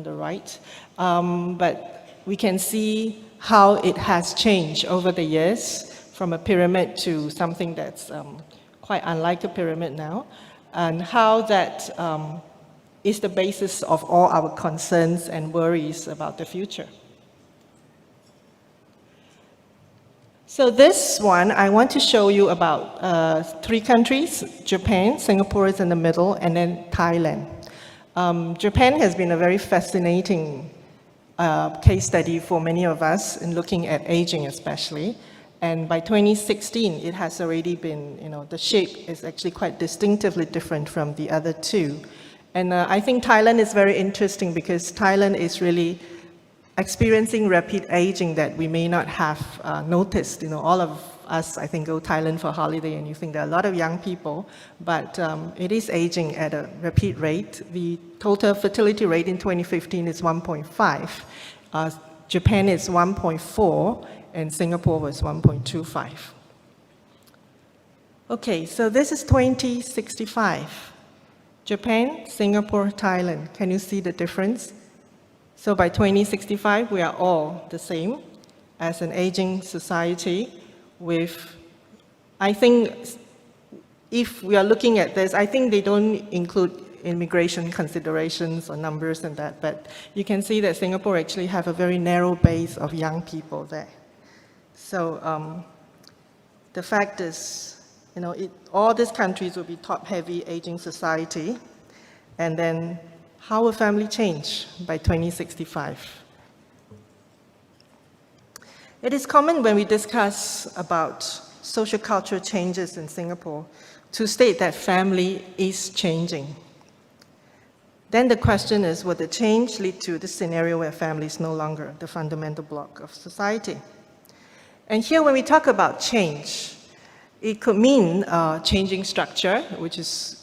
the right. But we can see how it has changed over the years from a pyramid to something that's quite unlike a pyramid now, and how that is the basis of all our concerns and worries about the future. So this one, I want to show you about 3 countries, Japan, Singapore is in the middle, and then Thailand. Japan has been a very fascinating case study for many of us in looking at aging especially. And by 2016, it has already been, the shape is actually quite distinctively different from the other 2. And I think Thailand is very interesting because Thailand is really experiencing rapid aging that we may not have noticed. All of us, I think, go to Thailand for holiday and you think there are a lot of young people, but it is aging at a rapid rate. The total fertility rate in 2015 is 1.5. Japan is 1.4, and Singapore was 1.25. Okay, so this is 2065. Japan, Singapore, Thailand. Can you see the difference? So by 2065, we are all the same as an aging society with, I think, if we are looking at this, I think they don't include immigration considerations or numbers and that, but you can see that Singapore actually have a very narrow base of young people there. So the fact is, all these countries will be top-heavy aging society, and then how will family change by 2065? It is common when we discuss about social cultural changes in Singapore to state that family is changing. Then the question is, will the change lead to the scenario where family is no longer the fundamental block of society? And here when we talk about change, it could mean changing structure, which is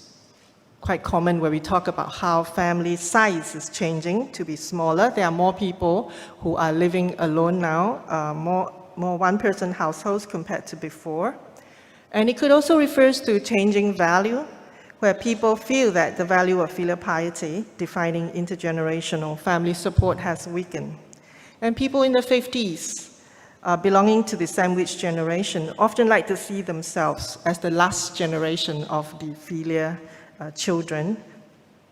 quite common where we talk about how family size is changing to be smaller. There are more people who are living alone now, more one-person households compared to before. And it could also refer to changing value, where people feel that the value of filial piety, defining intergenerational family support, has weakened. And people in the 50s, belonging to the sandwich generation, often like to see themselves as the last generation of the filial children,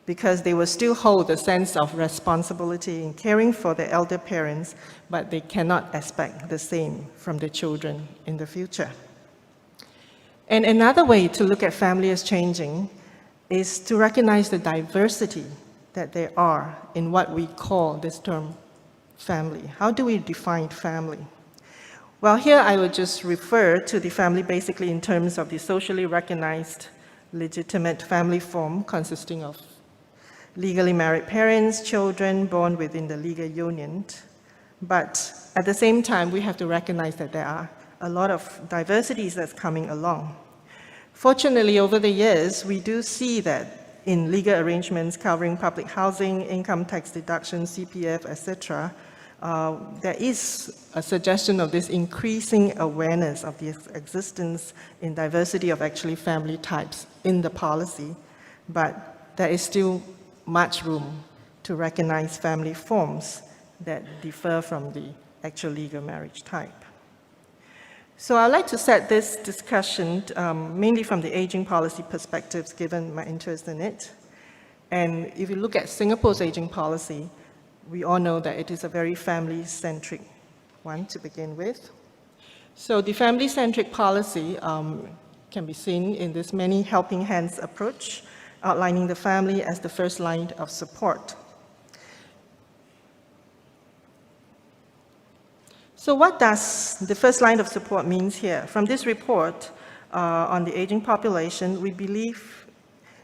because they will still hold a sense of responsibility in caring for their elder parents, but they cannot expect the same from the children in the future. And another way to look at family as changing is to recognize the diversity that there are in what we call this term family. How do we define family? Well, here I would just refer to the family basically in terms of the socially recognized legitimate family form consisting of legally married parents, children born within the legal union. But at the same time, we have to recognize that there are a lot of diversities that's coming along. Fortunately, over the years, we do see that in legal arrangements covering public housing, income tax deductions, CPF, etc., there is a suggestion of this increasing awareness of the existence in diversity of actually family types in the policy, but there is still much room to recognize family forms that differ from the actual legal marriage type. So I'd like to set this discussion mainly from the aging policy perspectives, given my interest in it. And if you look at Singapore's aging policy, we all know that it is a very family-centric one to begin with. So the family-centric policy can be seen in this many helping hands approach, outlining the family as the first line of support. So what does the first line of support means here? From this report on the aging population,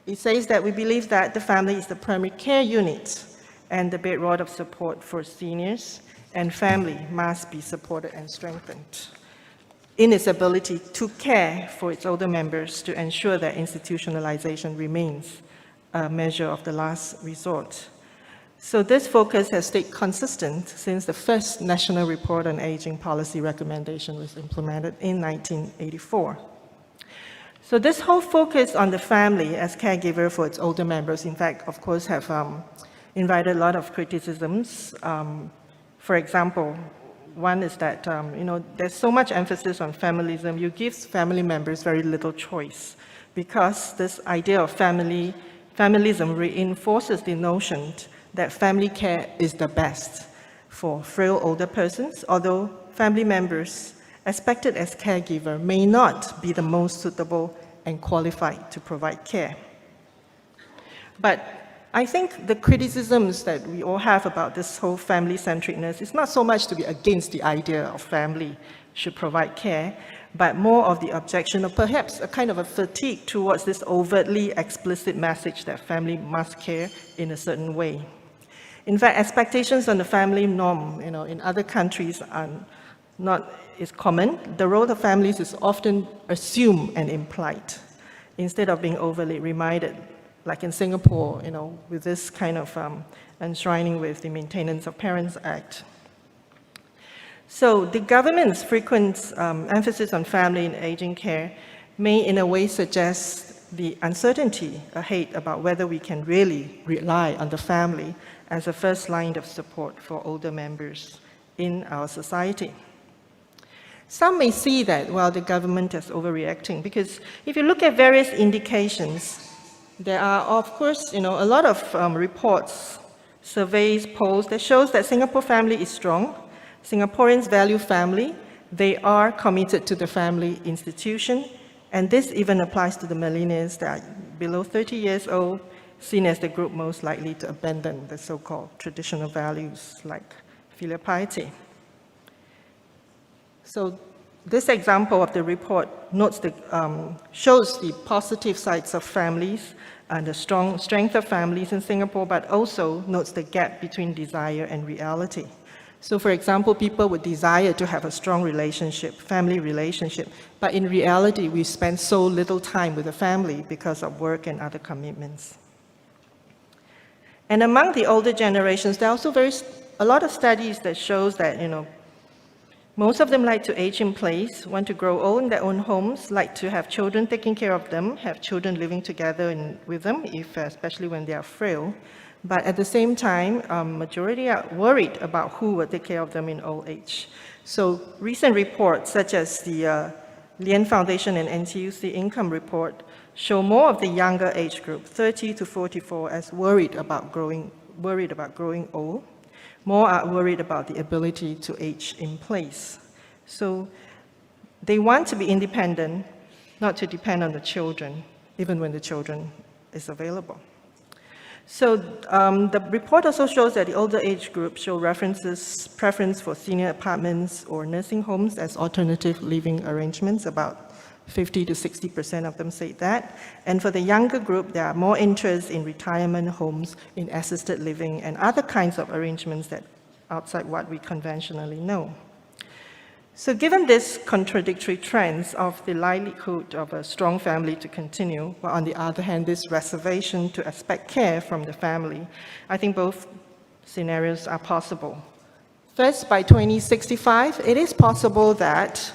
it says that we believe that the family is the primary care unit and the bedrock of support for seniors, and family must be supported and strengthened in its ability to care for its older members to ensure that institutionalization remains a measure of the last resort. So this focus has stayed consistent since the first National Report on Aging Policy recommendation was implemented in 1984. So this whole focus on the family as caregiver for its older members, in fact, of course, have invited a lot of criticisms. For example, one is that there's so much emphasis on familism, you give family members very little choice, because this idea of familism reinforces the notion that family care is the best for frail older persons, although family members expected as caregiver may not be the most suitable and qualified to provide care. But I think the criticisms that we all have about this whole family-centricness is not so much to be against the idea of family should provide care, but more of the objection of perhaps a kind of a fatigue towards this overtly explicit message that family must care in a certain way. In fact, expectations on the family norm, in other countries is common. The role of families is often assumed and implied, instead of being overly reminded, like in Singapore, with this kind of enshrining with the Maintenance of Parents Act. So the government's frequent emphasis on family and aging care may in a way suggest the uncertainty ahead about whether we can really rely on the family as a first line of support for older members in our society. Some may see that, well, the government is overreacting, because if you look at various indications, there are, of course, a lot of reports, surveys, polls that shows that Singapore family is strong. Singaporeans value family. They are committed to the family institution, and this even applies to the millennials that are below 30 years old, seen as the group most likely to abandon the so-called traditional values like filial piety. So this example of the report notes shows the positive sides of families and the strength of families in Singapore, but also notes the gap between desire and reality. So for example, people would desire to have a strong relationship, family relationship, but in reality, we spend so little time with the family because of work and other commitments. And among the older generations, there are also a lot of studies that shows that, most of them like to age in place, want to grow old in their own homes, like to have children taking care of them, have children living together with them, especially when they are frail. But at the same time, majority are worried about who will take care of them in old age. So recent reports, such as the Lien Foundation and NTUC Income Report, show more of the younger age group, 30 to 44, as worried about growing old. More are worried about the ability to age in place. So they want to be independent, not to depend on the children, even when the children is available. So the report also shows that the older age group show preference for senior apartments or nursing homes as alternative living arrangements. About 50 to 60% of them say that. And for the younger group, there are more interest in retirement homes, in assisted living, and other kinds of arrangements that outside what we conventionally know. So given these contradictory trends of the likelihood of a strong family to continue, but on the other hand, this reservation to expect care from the family, I think both scenarios are possible. First, by 2065, it is possible that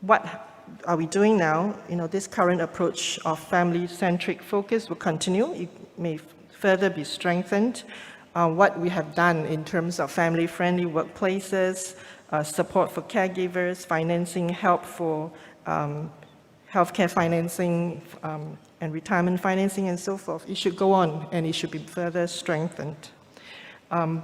what are we doing now? This current approach of family-centric focus will continue. It may further be strengthened. What we have done in terms of family-friendly workplaces, support for caregivers, financing, help for healthcare financing, and retirement financing, and so forth. It should go on, and it should be further strengthened. And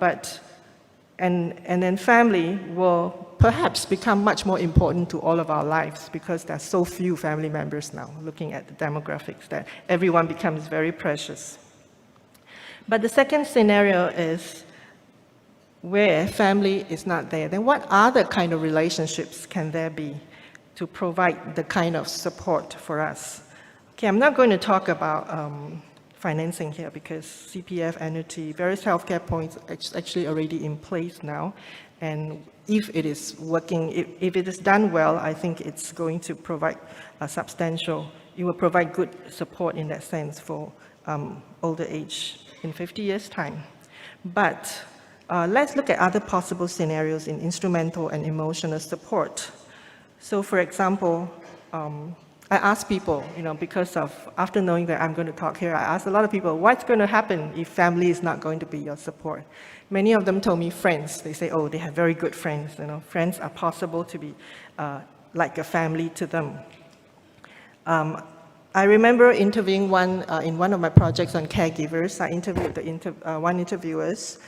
then family will perhaps become much more important to all of our lives because there are so few family members now, looking at the demographics, that everyone becomes very precious. But the second scenario is where family is not there. Then what other kind of relationships can there be to provide the kind of support for us? Okay, I'm not going to talk about financing here because CPF, annuity, various healthcare points are actually already in place now. And if it is working, if it is done well, I think it's going to provide it will provide good support in that sense for older age in 50 years' time. But let's look at other possible scenarios in instrumental and emotional support. So for example, I ask people, because after knowing that I'm going to talk here, I asked a lot of people, what's going to happen if family is not going to be your support? Many of them told me friends. They say, oh, they have very good friends. Friends are possible to be like a family to them. I remember interviewing in one of my projects on caregivers. I interviewed one interviewers,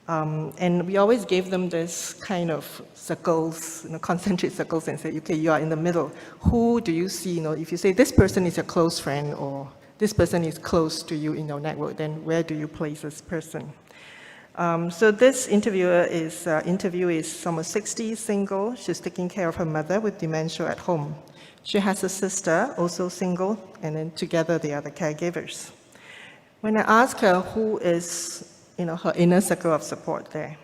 and we always gave them this kind of circles, concentric circles, and say, okay, you are in the middle. Who do you see? If you say this person is a close friend or this person is close to you in your network, then where do you place this person? So this interviewee is almost 60, single. She's taking care of her mother with dementia at home. She has a sister, also single, and then together they are the caregivers. When I asked her who is her inner circle of support there,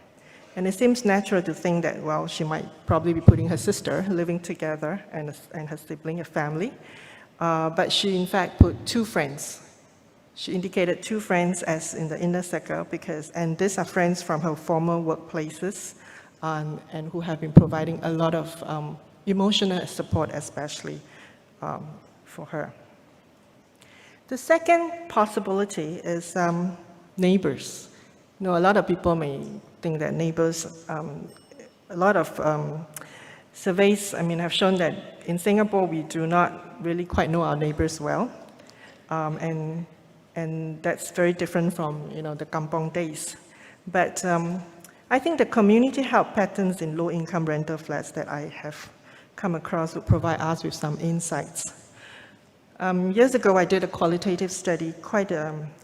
and it seems natural to think that, well, she might probably be putting her sister living together and her sibling, a family, but she in fact put two friends. She indicated two friends as in the inner circle and these are friends from her former workplaces and who have been providing a lot of emotional support, especially for her. The second possibility is neighbors. A lot of people may think that neighbors, a lot of surveys, have shown that in Singapore we do not really quite know our neighbors well. And that's very different from the kampong days. But I think the community help patterns in low-income rental flats that I have come across would provide us with some insights. Years ago, I did a qualitative study,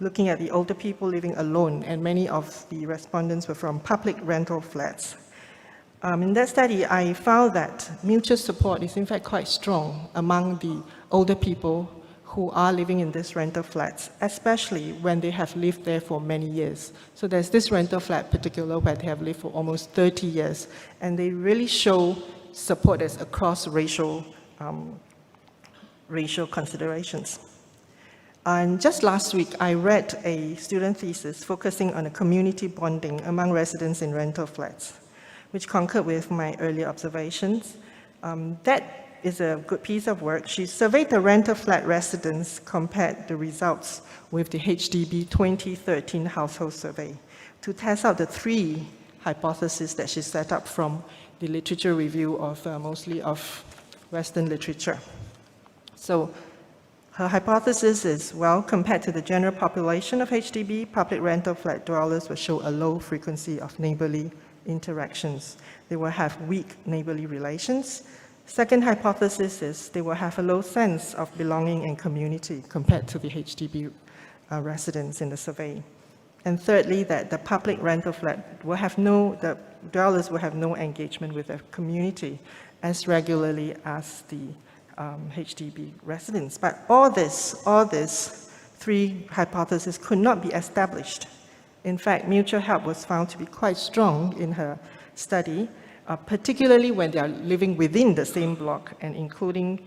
looking at the older people living alone, and many of the respondents were from public rental flats. In that study, I found that mutual support is in fact quite strong among the older people who are living in these rental flats, especially when they have lived there for many years. So there's this rental flat particular where they have lived for almost 30 years, and they really show support as across racial considerations. And just last week, I read a student thesis focusing on a community bonding among residents in rental flats, which concurred with my earlier observations. That is a good piece of work. She surveyed the rental flat residents, compared the results with the HDB 2013 household survey to test out the 3 hypotheses that she set up from the literature review of mostly of Western literature. So her hypothesis is, well, compared to the general population of HDB, public rental flat dwellers will show a low frequency of neighborly interactions. They will have weak neighborly relations. Second hypothesis is they will have a low sense of belonging and community compared to the HDB residents in the survey. And thirdly, that the public rental flat will have the dwellers will have no engagement with their community as regularly as the HDB residents. But all these 3 hypotheses could not be established. In fact, mutual help was found to be quite strong in her study, particularly when they are living within the same block and including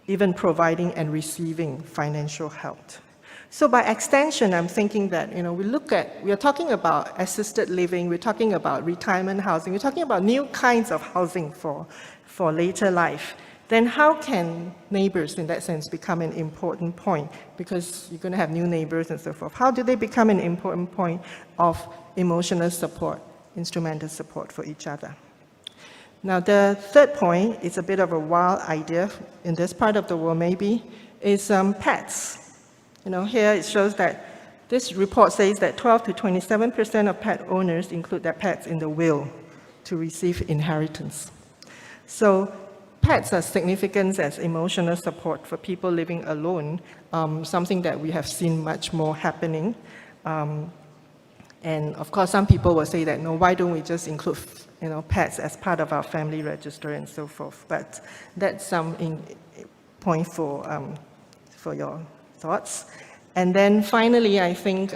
even providing and receiving financial help. So by extension, I'm thinking that, we are talking about assisted living, we're talking about retirement housing, we're talking about new kinds of housing for later life. Then how can neighbors, in that sense, become an important point? Because you're going to have new neighbors and so forth. How do they become an important point of emotional support, instrumental support for each other? Now, the third point is a bit of a wild idea in this part of the world, maybe, is pets. Here it shows that this report says that 12 to 27% of pet owners include their pets in the will to receive inheritance. So pets are significant as emotional support for people living alone, something that we have seen much more happening. And of course, some people will say that, no, why don't we just include pets as part of our family register and so forth. But that's some point for your thoughts. And then finally, I think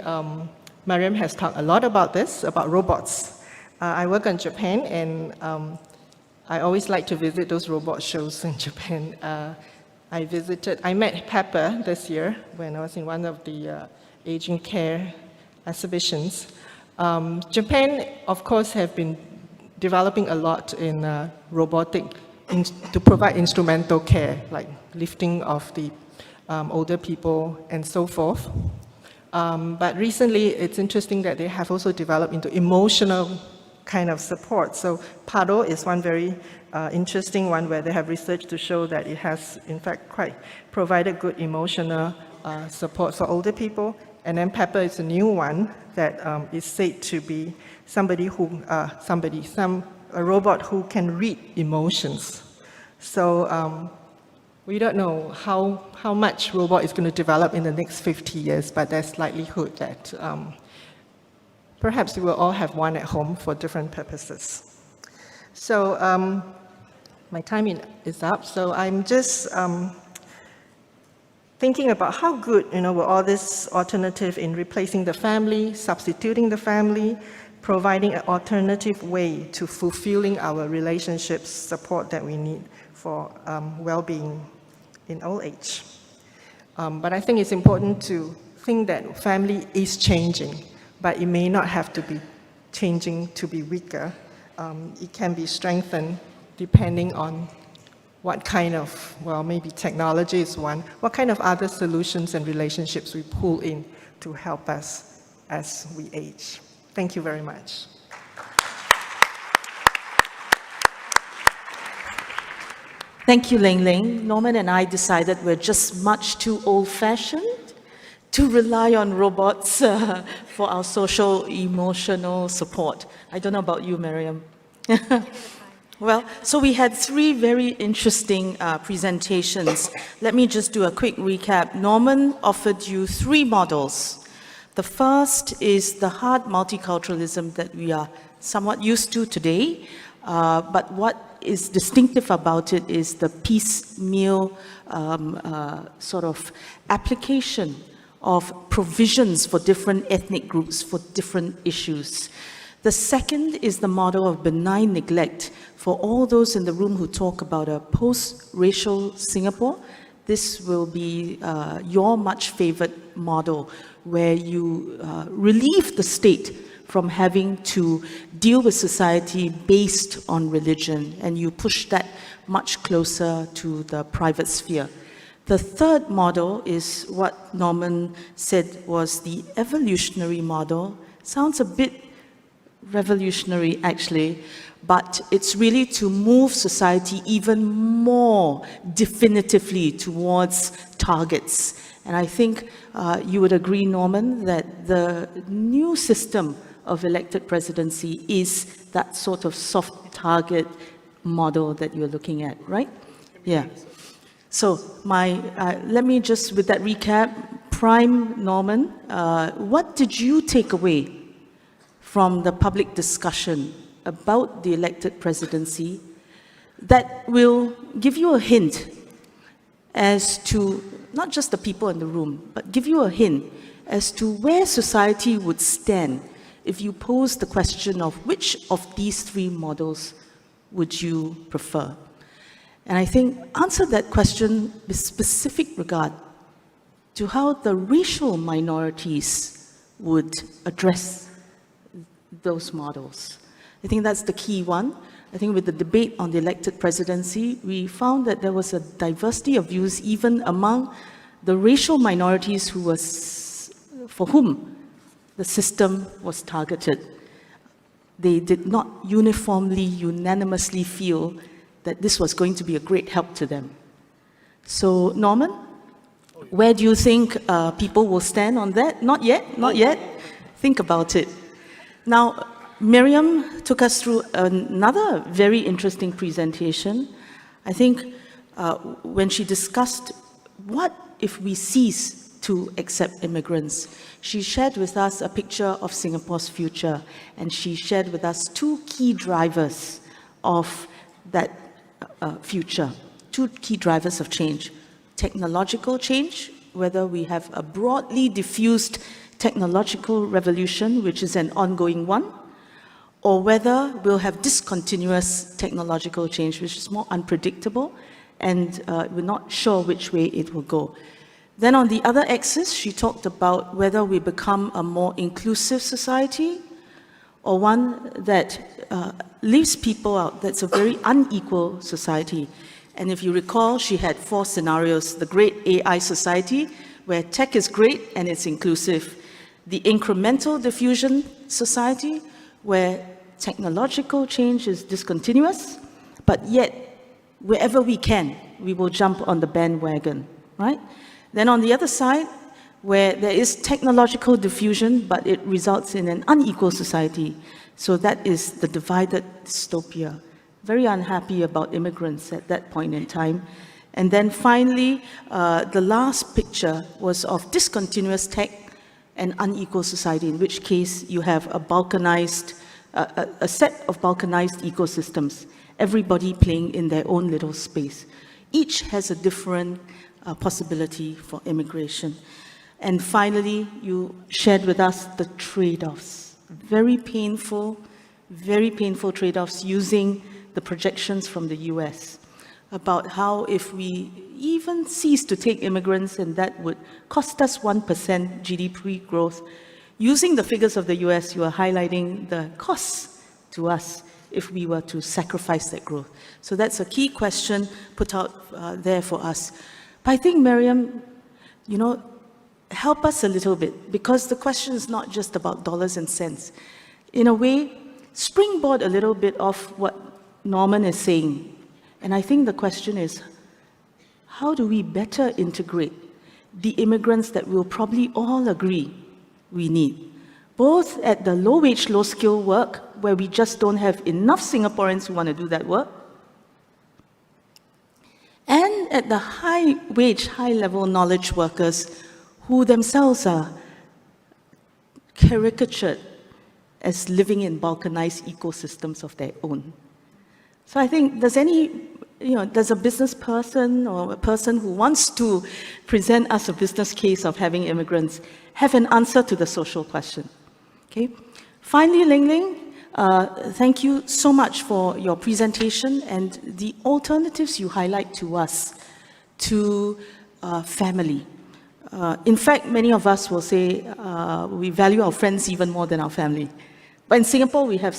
Mariam has talked a lot about this, about robots. I work in Japan, and I always like to visit those robot shows in Japan. I met Pepper this year when I was in one of the aging care exhibitions. Japan, of course, have been developing a lot in robotic to provide instrumental care, like lifting of the older people and so forth. But recently, it's interesting that they have also developed into emotional kind of support. So Pado is one very interesting one where they have research to show that it has, in fact, quite provided good emotional support for older people. And then Pepper is a new one that is said to be a robot who can read emotions. So we don't know how much robot is going to develop in the next 50 years, but there's likelihood that perhaps we will all have one at home for different purposes. So my time is up, so I'm just thinking about how good, will all this alternative in replacing the family, substituting the family, providing an alternative way to fulfilling our relationships support that we need for well-being in old age. But I think it's important to think that family is changing, but it may not have to be changing to be weaker. It can be strengthened depending on what kind of, maybe technology is one, what kind of other solutions and relationships we pull in to help us as we age. Thank you very much. Thank you, Ling Ling. Norman and I decided we're just much too old-fashioned to rely on robots for our social, emotional support. I don't know about you, Miriam. Well, so we had 3 very interesting presentations. Let me just do a quick recap. Norman offered you 3 models. The first is the hard multiculturalism that we are somewhat used to today, but what is distinctive about it is the piecemeal sort of application of provisions for different ethnic groups, for different issues. The second is the model of benign neglect. For all those in the room who talk about a post-racial Singapore, this will be your much favored model, where you relieve the state from having to deal with society based on religion, and you push that much closer to the private sphere. The third model is what Norman said was the evolutionary model. Sounds a bit revolutionary, actually, but it's really to move society even more definitively towards targets. And I think you would agree, Norman, that the new system of elected presidency is that sort of soft target model that you're looking at, right? Yeah. So let me just, with that recap, Prime Norman, what did you take away from the public discussion about the elected presidency that will give you a hint as to, not just the people in the room, but give you a hint as to where society would stand if you pose the question of which of these three models would you prefer? And I think answer that question with specific regard to how the racial minorities would address those models. I think that's the key one. I think with the debate on the elected presidency, we found that there was a diversity of views even among the racial minorities for whom the system was targeted. They did not uniformly, unanimously feel that this was going to be a great help to them. So, Norman, where do you think people will stand on that? Not yet, not yet. Think about it. Now, Miriam took us through another very interesting presentation. I think when she discussed what if we cease to accept immigrants, she shared with us a picture of Singapore's future, and she shared with us two key drivers of that future, two key drivers of change. Technological change, whether we have a broadly diffused technological revolution, which is an ongoing one, or whether we'll have discontinuous technological change, which is more unpredictable, and we're not sure which way it will go. Then on the other axis, she talked about whether we become a more inclusive society or one that leaves people out, that's a very unequal society. And if you recall, she had 4 scenarios: the great AI society, where tech is great and it's inclusive; the incremental diffusion society, where technological change is discontinuous, but yet wherever we can, we will jump on the bandwagon, right? Then on the other side, where there is technological diffusion, but it results in an unequal society. So that is the divided dystopia. Very unhappy about immigrants at that point in time. And then finally, the last picture was of discontinuous tech and unequal society, in which case you have a balkanized, a set of balkanized ecosystems, everybody playing in their own little space. Each has a different possibility for immigration. And finally, you shared with us the trade-offs, very painful trade-offs using the projections from the US about how if we even cease to take immigrants, and that would cost us 1% GDP growth. Using the figures of the US, you are highlighting the costs to us if we were to sacrifice that growth. So that's a key question put out there for us. But I think, Miriam, you know, help us a little bit, because the question is not just about dollars and cents. In a way, springboard a little bit of what Norman is saying. And I think the question is, how do we better integrate the immigrants that we'll probably all agree we need, both at the low-wage, low-skill work, where we just don't have enough Singaporeans who want to do that work, and at the high-wage, high-level knowledge workers who themselves are caricatured as living in balkanized ecosystems of their own. So I think does a business person or a person who wants to present us a business case of having immigrants have an answer to the social question? Okay. Finally, Ling Ling, thank you so much for your presentation and the alternatives you highlight to us to family. In fact, many of us will say we value our friends even more than our family. But in Singapore, we have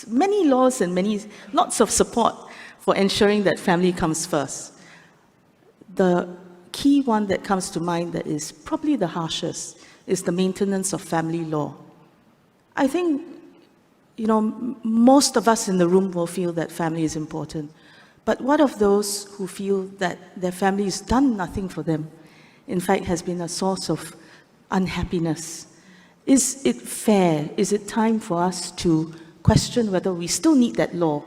many laws and lots of support for ensuring that family comes first. The key one that comes to mind that is probably the harshest is the maintenance of family law. I think, most of us in the room will feel that family is important. But what of those who feel that their family has done nothing for them, in fact, has been a source of unhappiness? Is it fair? Is it time for us to question whether we still need that law?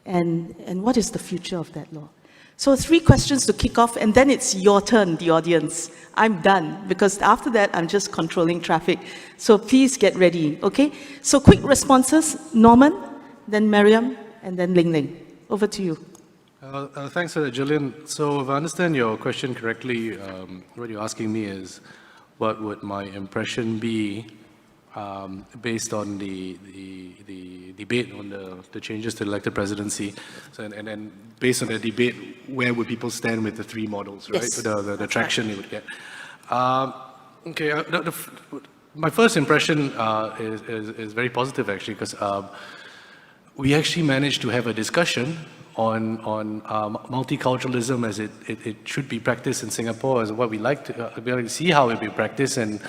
And what is the future of that law? So 3 questions to kick off, and then it's your turn, the audience. I'm done, because after that, I'm just controlling traffic. So please get ready, okay? So quick responses, Norman, then Mariam, and then Ling Ling. Over to you. Thanks for that, Gillian. So if I understand your question correctly, what you're asking me is, what would my impression be based on the debate on the changes to the elected presidency, and then based on the debate, where would people stand with the 3 models, right? Yes. The traction they would get. Okay, my first impression is very positive, actually, because we actually managed to have a discussion on multiculturalism as it should be practiced in Singapore, as what we like to see how it be practiced, and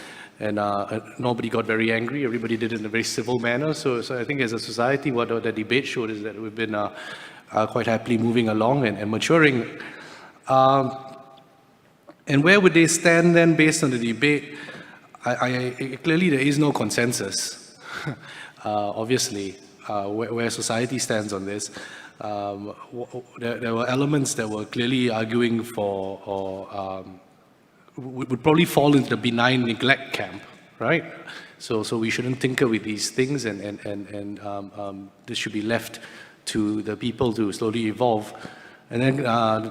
nobody got very angry. Everybody did it in a very civil manner. So I think as a society, what the debate showed is that we've been quite happily moving along and maturing. And where would they stand then based on the debate? Clearly there is no consensus, obviously, where society stands on this. There were elements that were clearly arguing for, or would probably fall into the benign neglect camp, right? So we shouldn't tinker with these things, and this should be left to the people to slowly evolve. And then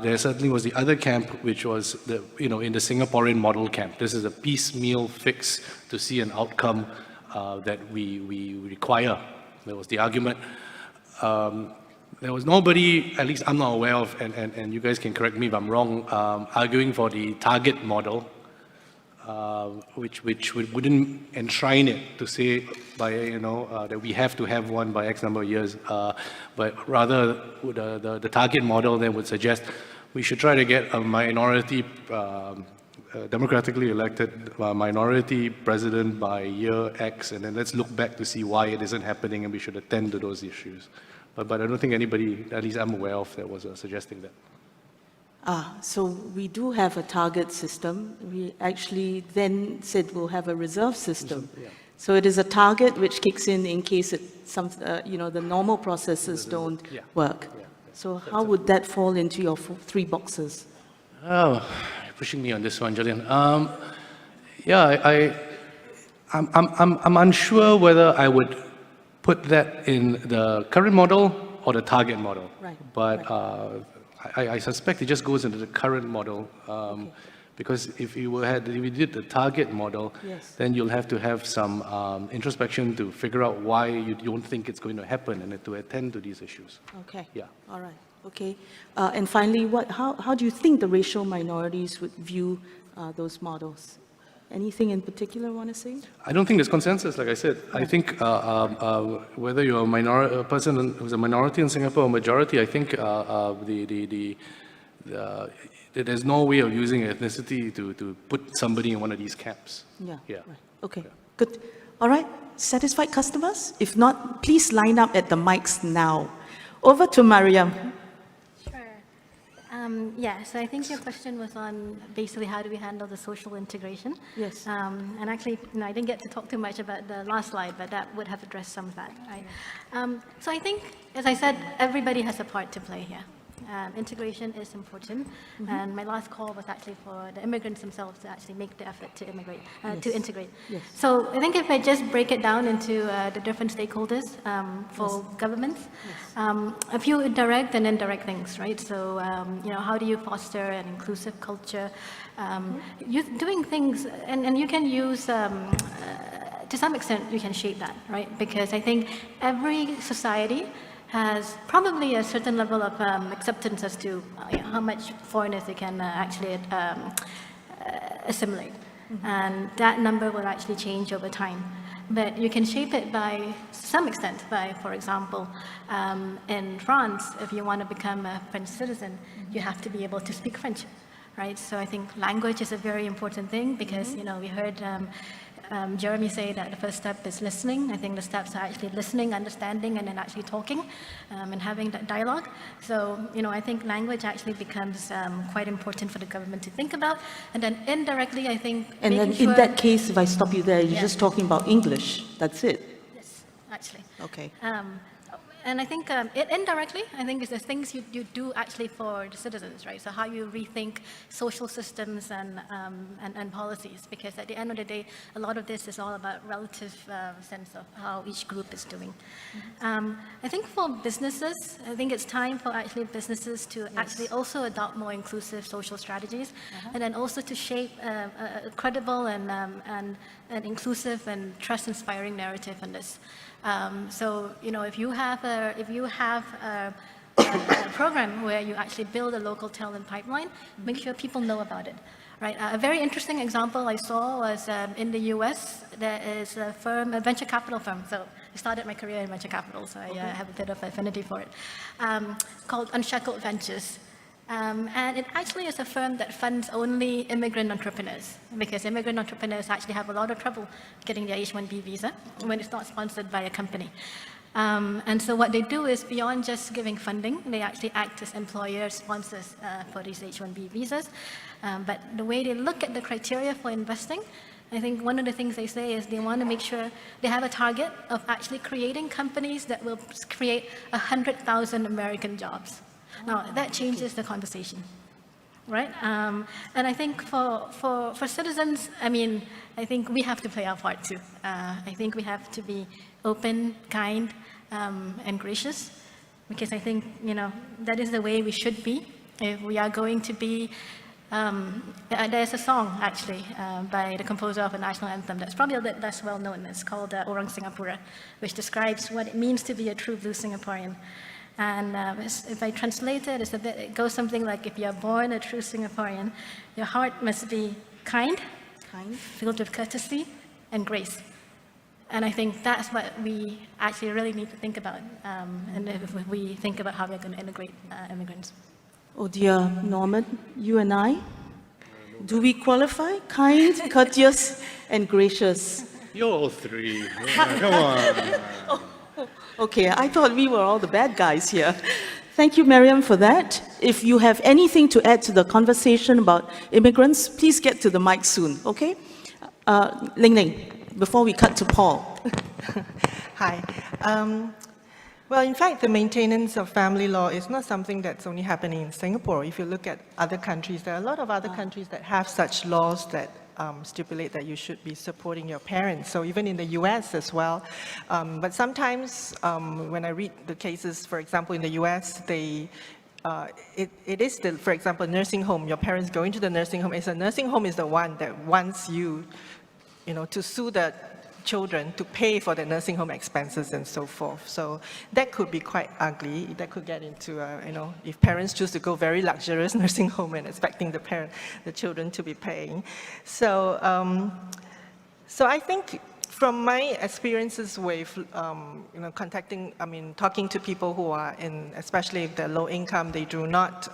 there certainly was the other camp, which was in the Singaporean model camp. This is a piecemeal fix to see an outcome that we require. There was the argument. There was nobody, at least I'm not aware of, and you guys can correct me if I'm wrong, arguing for the target model, which wouldn't enshrine it to say by that we have to have one by X number of years, but rather the target model then would suggest we should try to get a minority, democratically elected minority president by year X, and then let's look back to see why it isn't happening, and we should attend to those issues. But I don't think anybody, at least I'm aware of, that was suggesting that. So we do have a target system. We actually then said we'll have a reserve system. Yeah. So it is a target which kicks in case the normal processes don't work. Yeah. So how would that fall into your 3 boxes? Oh, you're pushing me on this one, Julian. I'm unsure whether I would put that in the current model or the target model. Right. But I suspect it just goes into the current model, because if we did the target model, Yes. then you'll have to have some introspection to figure out why you don't think it's going to happen and to attend to these issues. Okay. Yeah. All right. Okay. And finally, how do you think the racial minorities would view those models? Anything in particular you want to say? I don't think there's consensus, like I said. I think whether you're a person who's a minority in Singapore or majority, I think there's no way of using ethnicity to put somebody in one of these camps. Yeah. Yeah. Right. Okay. Good. All right. Satisfied customers? If not, please line up at the mics now. Over to Mariam. So I think your question was on basically how do we handle the social integration. Yes. And actually, I didn't get to talk too much about the last slide, but that would have addressed some of that. Right? So I think, as I said, everybody has a part to play here. integration is important. And my last call was actually for the immigrants themselves to actually make the effort to immigrate, to integrate. Yes. So I think if I just break it down into the different stakeholders for governments, a few direct and indirect things, right? So, how do you foster an inclusive culture? Doing things, and you can use, to some extent, you can shape that, right? Because I think every society has probably a certain level of acceptance as to how much foreigners they can actually assimilate. And that number will actually change over time. But you can shape it by some extent by, for example, in France, if you want to become a French citizen, you have to be able to speak French, right? So I think language is a very important thing because, we heard Jeremy say that the first step is listening. I think the steps are actually listening, understanding, and then actually talking and having that dialogue. So, I think language actually becomes quite important for the government to think about. And then indirectly, I think And then in that case, if I stop you there, you're just talking about English. That's it. Yes, actually. Okay. And I think indirectly, I think it's the things you do actually for the citizens, right? So how you rethink social systems and policies, because at the end of the day, a lot of this is all about relative sense of how each group is doing. I think for businesses, I think it's time for actually businesses to actually also adopt more inclusive social strategies, and then also to shape a credible and inclusive and trust-inspiring narrative on this. So, if you have a program where you actually build a local talent pipeline, make sure people know about it, right? A very interesting example I saw was in the US, there is a firm, a venture capital firm. So I started my career in venture capital, so I have a bit of affinity for it, called Unshackled Ventures. And it actually is a firm that funds only immigrant entrepreneurs, because immigrant entrepreneurs actually have a lot of trouble getting their H-1B visa when it's not sponsored by a company. And so what they do is, beyond just giving funding, they actually act as employer sponsors for these H-1B visas. But the way they look at the criteria for investing, I think one of the things they say is they want to make sure they have a target of actually creating companies that will create 100,000 American jobs. Now, that changes the conversation, right? And I think for citizens, I think we have to play our part too. I think we have to be open, kind, and gracious, because I think, that is the way we should be. If we are going to be, there's a song, actually, by the composer of a national anthem that's probably a bit less well known. It's called Orang Singapura, which describes what it means to be a true blue Singaporean. And if I translate it, it goes something like, if you're born a true Singaporean, your heart must be kind, filled with courtesy and grace. And I think that's what we actually really need to think about, and if we think about how we're going to integrate immigrants. Oh dear, Norman, you and I, do we qualify? Kind, courteous, and gracious. You're all three. Yeah, come on. Okay, I thought we were all the bad guys here. Thank you, Miriam, for that. If you have anything to add to the conversation about immigrants, please get to the mic soon, okay? Ling Ling, before we cut to Paul. Hi. Well, in fact, the maintenance of family law is not something that's only happening in Singapore. If you look at other countries, there are a lot of other countries that have such laws that stipulate that you should be supporting your parents. So even in the US as well. But sometimes when I read the cases, for example, in the US, it is still, for example, nursing home. Your parents go into the nursing home. The nursing home is the one that wants you, to sue the children to pay for the nursing home expenses and so forth. So that could be quite ugly. That could get into, if parents choose to go very luxurious nursing home and expecting the children to be paying. So, so I think from my experiences with, talking to people who are in, especially if they're low income, they do not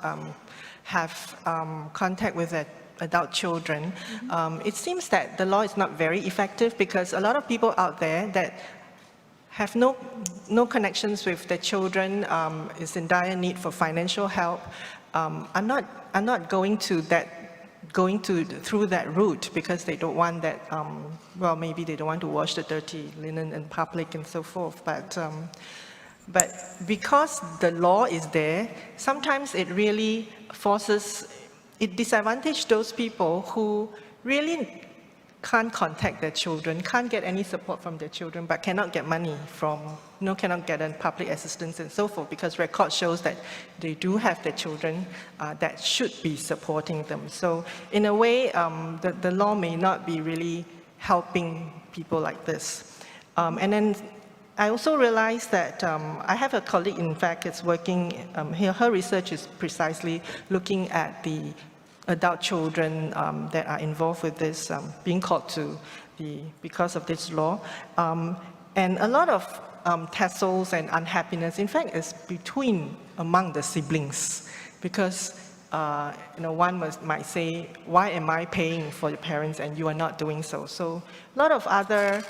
have contact with their adult children, it seems that the law is not very effective because a lot of people out there that have no connections with their children, is in dire need for financial help, are not going through that route because they don't want that, well, maybe they don't want to wash the dirty linen in public and so forth. But because the law is there, sometimes it really it disadvantages those people who really can't contact their children, can't get any support from their children, but cannot get money from, cannot get public assistance and so forth, because record shows that they do have their children that should be supporting them. So in a way, the law may not be really helping people like this. And then I also realized that I have a colleague, in fact, is working, her research is precisely looking at the adult children that are involved with this, being called to because of this law. And a lot of tussles and unhappiness, in fact, is among the siblings. Because one might say, why am I paying for your parents and you are not doing so? So a lot of other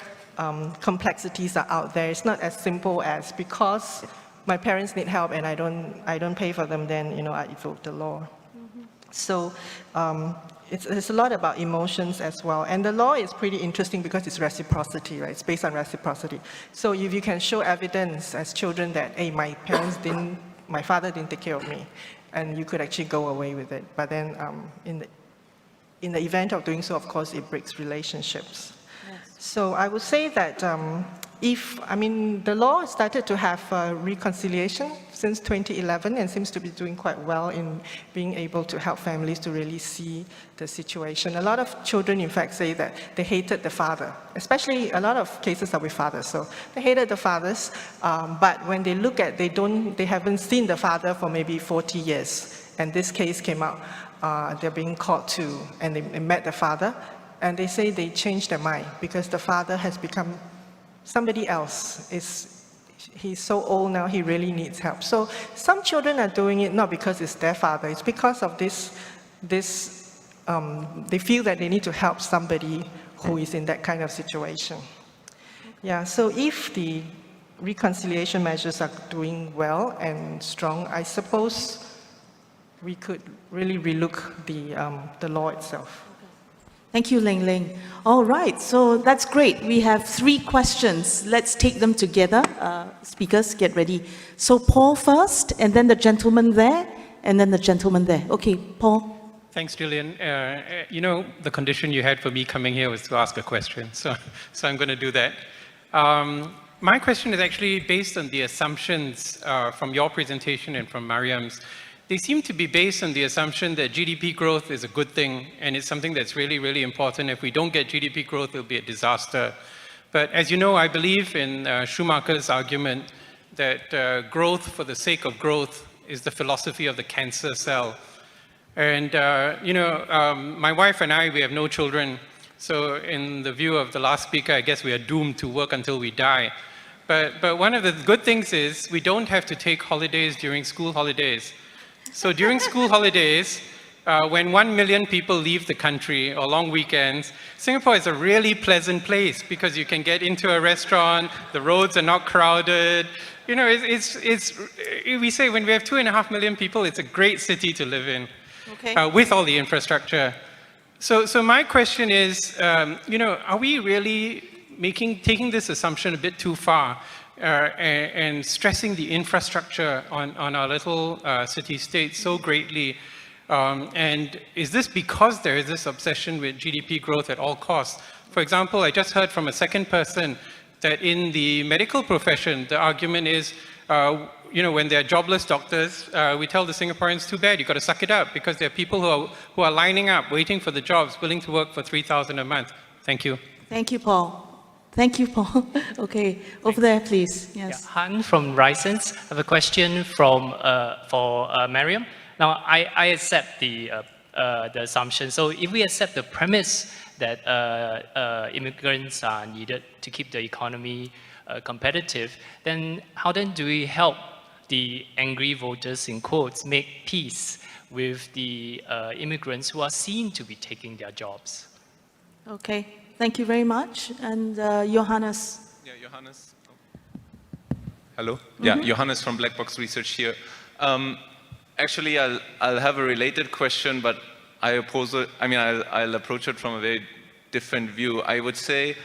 complexities are out there. It's not as simple as because my parents need help and I don't pay for them, then I evoke the law. So it's a lot about emotions as well. And the law is pretty interesting because it's reciprocity, right? It's based on reciprocity. So if you can show evidence as children that, hey, my father didn't take care of me, and you could actually go away with it. But then in the event of doing so, of course, it breaks relationships. Yes. So I would say that the law started to have reconciliation since 2011 and seems to be doing quite well in being able to help families to really see the situation. A lot of children, in fact, say that they hated the father, especially a lot of cases are with fathers. So they hated the fathers, but when they look at, they haven't seen the father for maybe 40 years. And this case came out, they're being called to, and they met the father, and they say they changed their mind because the father has become somebody else. He's so old now, he really needs help. So some children are doing it not because it's their father, it's because of this they feel that they need to help somebody who is in that kind of situation. Yeah, so if the reconciliation measures are doing well and strong, I suppose we could really relook the law itself. Thank you, Leng Leng. All right, so that's great. We have 3 questions. Let's take them together. Speakers, get ready. So Paul first, and then the gentleman there, and then the gentleman there. Okay, Paul. Thanks, Julian. The condition you had for me coming here was to ask a question, so I'm going to do that. My question is actually based on the assumptions from your presentation and from Mariam's. They seem to be based on the assumption that GDP growth is a good thing, and it's something that's really, really important. If we don't get GDP growth, it'll be a disaster. But as you know, I believe in Schumacher's argument that growth for the sake of growth is the philosophy of the cancer cell. And, my wife and I, we have no children. So in the view of the last speaker, I guess we are doomed to work until we die. But one of the good things is we don't have to take holidays during school holidays. So during school holidays, when 1 million people leave the country or long weekends, Singapore is a really pleasant place because you can get into a restaurant, the roads are not crowded. We say when we have 2.5 million people, it's a great city to live in, with all the infrastructure. So my question is, are we really taking this assumption a bit too far? And stressing the infrastructure on our little city-state so greatly. And is this because there is this obsession with GDP growth at all costs? For example, I just heard from a second person that in the medical profession, the argument is, when they're jobless doctors, we tell the Singaporeans, too bad, you've got to suck it up, because there are people who are lining up, waiting for the jobs, willing to work for 3,000 a month. Thank you. Thank you, Paul. Thank you, Paul. Okay, over there, please. Yes. Yeah, Han from Risens. I have a question for Mariam. Now, I accept the assumption. So if we accept the premise that immigrants are needed to keep the economy competitive, then how then do we help the angry voters, in quotes, make peace with the immigrants who are seen to be taking their jobs? Okay. Thank you very much. And Johannes. Yeah, Johannes. Hello. Yeah, Johannes from Black Box Research here. Actually, I'll have a related question, but I'll approach it from a very different view. I would say,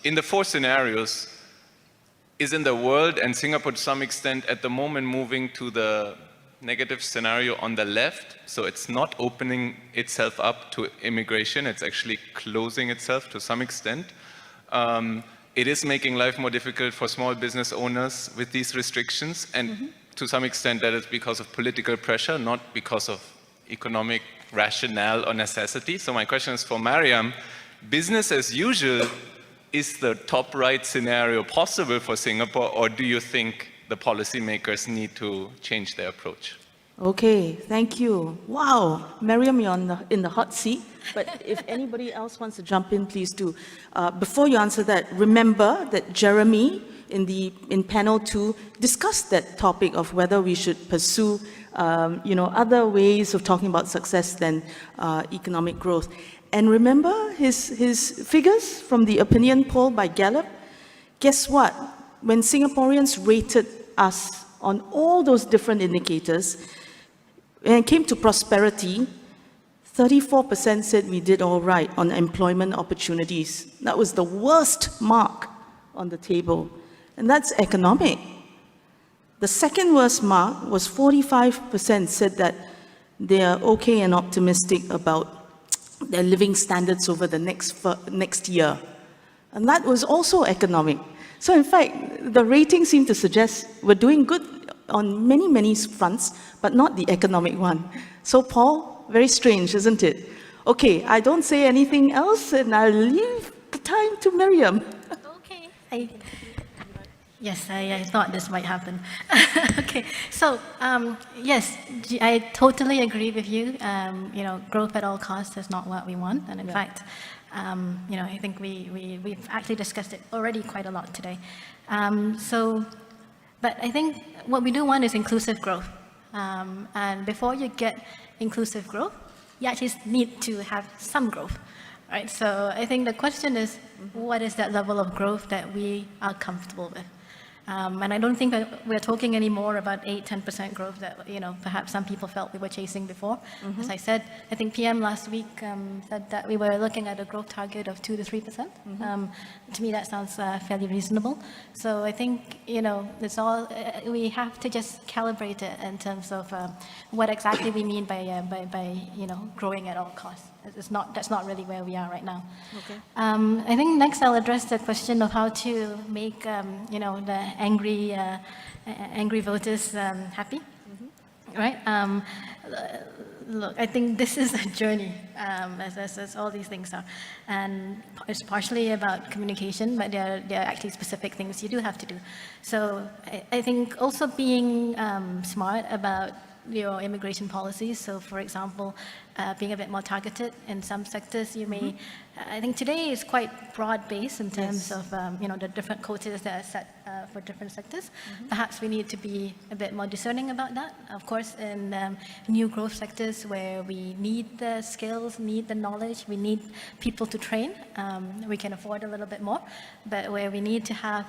in the 4 scenarios, in the world and Singapore to some extent at the moment moving to the negative scenario on the left. So it's not opening itself up to immigration, it's actually closing itself to some extent. It is making life more difficult for small business owners with these restrictions, and to some extent that is because of political pressure, not because of economic rationale or necessity. So my question is for Mariam, business as usual, is the top right scenario possible for Singapore, or do you think the policymakers need to change their approach? Okay, thank you. Wow, Mariam, you're in the hot seat, but if anybody else wants to jump in, please do. Before you answer that, remember that Jeremy in panel 2 discussed that topic of whether we should pursue other ways of talking about success than economic growth. And remember his figures from the opinion poll by Gallup? Guess what? When Singaporeans rated us on all those different indicators, when it came to prosperity, 34% said we did all right on employment opportunities. That was the worst mark on the table. And that's economic. The second worst mark was 45% said that they are okay and optimistic about their living standards over the next year. And that was also economic. So in fact, the ratings seem to suggest we're doing good on many, many fronts, but not the economic one. So Paul, very strange, isn't it? Okay, I don't say anything else, and I'll leave the time to Miriam. Okay. Yes, I thought this might happen. Okay, so yes, I totally agree with you. Growth at all costs is not what we want, and in fact, I think we've actually discussed it already quite a lot today. But I think what we do want is inclusive growth, and before you get inclusive growth, you actually need to have some growth, right? So I think the question is, what is that level of growth that we are comfortable with? And I don't think that we're talking anymore about 8-10% growth that perhaps some people felt we were chasing before. As I said, I think PM last week said that we were looking at a growth target of 2-3%. To me, that sounds fairly reasonable. So I think it's all we have to just calibrate it in terms of what exactly we mean by growing at all costs. That's not really where we are right now. Okay. I think next I'll address the question of how to make the angry voters happy, right? Look, I think this is a journey, as all these things are, and it's partially about communication, but there are actually specific things you do have to do. So I think also being smart about your immigration policies. So, for example, being a bit more targeted in some sectors. You may, I think today is quite broad-based in terms of the different quotas that are set for different sectors. Perhaps we need to be a bit more discerning about that. Of course, in new growth sectors where we need the skills, need the knowledge, we need people to train, we can afford a little bit more. But where we need to have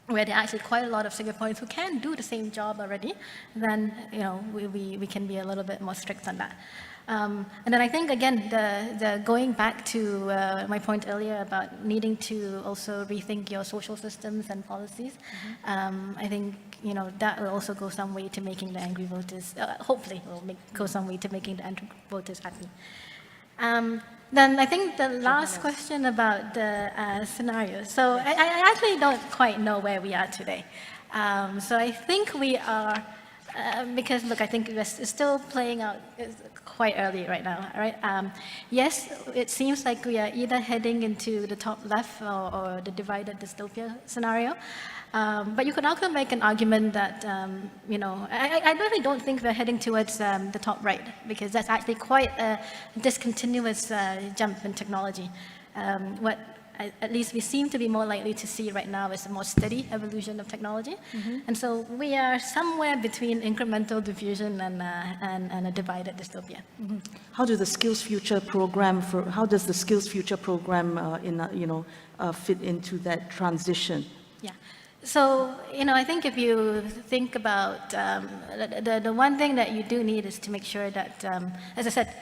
where there are actually quite a lot of Singaporeans who can do the same job already, then we can be a little bit more strict on that. And then I think, again, the going back to my point earlier about needing to also rethink your social systems and policies, I think that will also go some way to making the angry voters, hopefully will go some way to making the angry voters happy. Then I think the last question about the scenario. So I actually don't quite know where we are today. So I think we are, because look, I think it's still playing out quite early right now, right? Yes, it seems like we are either heading into the top left or the divided dystopia scenario. But you could also make an argument that, I really don't think we're heading towards the top right, because that's actually quite a discontinuous jump in technology. What at least we seem to be more likely to see right now is a more steady evolution of technology. And so we are somewhere between incremental diffusion and a divided dystopia. How does the Skills Future program fit into that transition? Yeah. So, I think if you think about the one thing that you do need is to make sure that, as I said,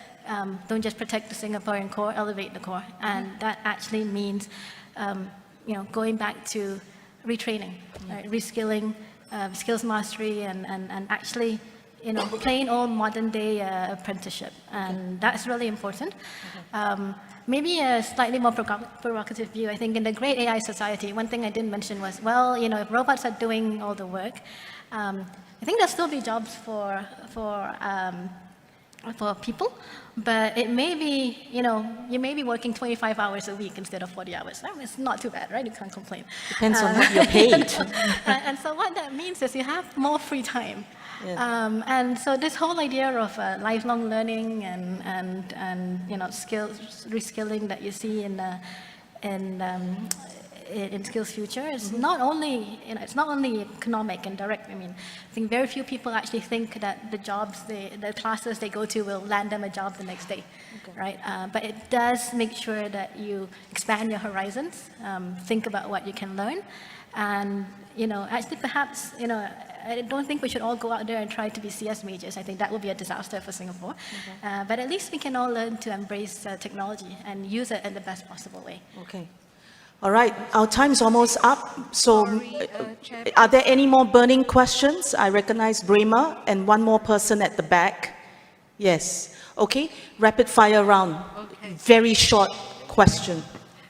don't just protect the Singaporean core, elevate the core. And that actually means, going back to retraining, right? Reskilling, skills mastery, and actually, plain old modern day apprenticeship. And that's really important. Maybe a slightly more provocative view. I think in the great AI society, one thing I didn't mention was, well, if robots are doing all the work, I think there'll still be jobs for people, but it may be, you may be working 25 hours a week instead of 40 hours. It's not too bad, right? You can't complain. Depends on what you're paid. And so what that means is you have more free time. Yeah. And so this whole idea of lifelong learning and skills reskilling that you see in Skills Future is not only it's not only economic and direct. I mean, I think very few people actually think that the classes they go to will land them a job the next day, right? But it does make sure that you expand your horizons, think about what you can learn, and actually perhaps I don't think we should all go out there and try to be CS majors. I think that would be a disaster for Singapore. But at least we can all learn to embrace technology and use it in the best possible way. Okay. All right, our time's almost up. So are there any more burning questions? I recognize Bremer and one more person at the back. Yes. Okay, rapid fire round. Okay. Very short question.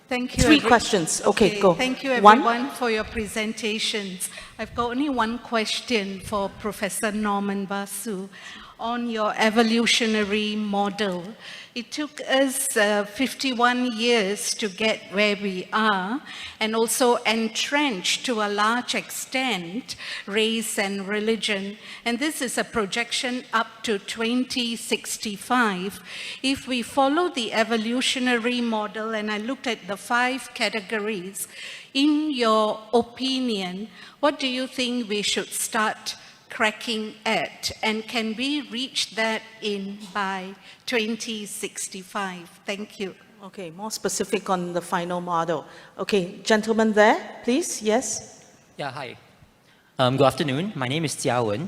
Thank you. 3 questions. Okay, go. Thank you One. everyone for your presentations. I've got only one question for Professor Norman Basu on your evolutionary model. It took us 51 years to get where we are, and also entrenched to a large extent race and religion. And this is a projection up to 2065. If we follow the evolutionary model, and I looked at the 5 categories, in your opinion, what do you think we should start cracking at, and can we reach that by 2065? Thank you. Okay, more specific on the final model. Okay, gentleman there, please. Yes. Yeah, hi. Good afternoon. My name is Jia Wen.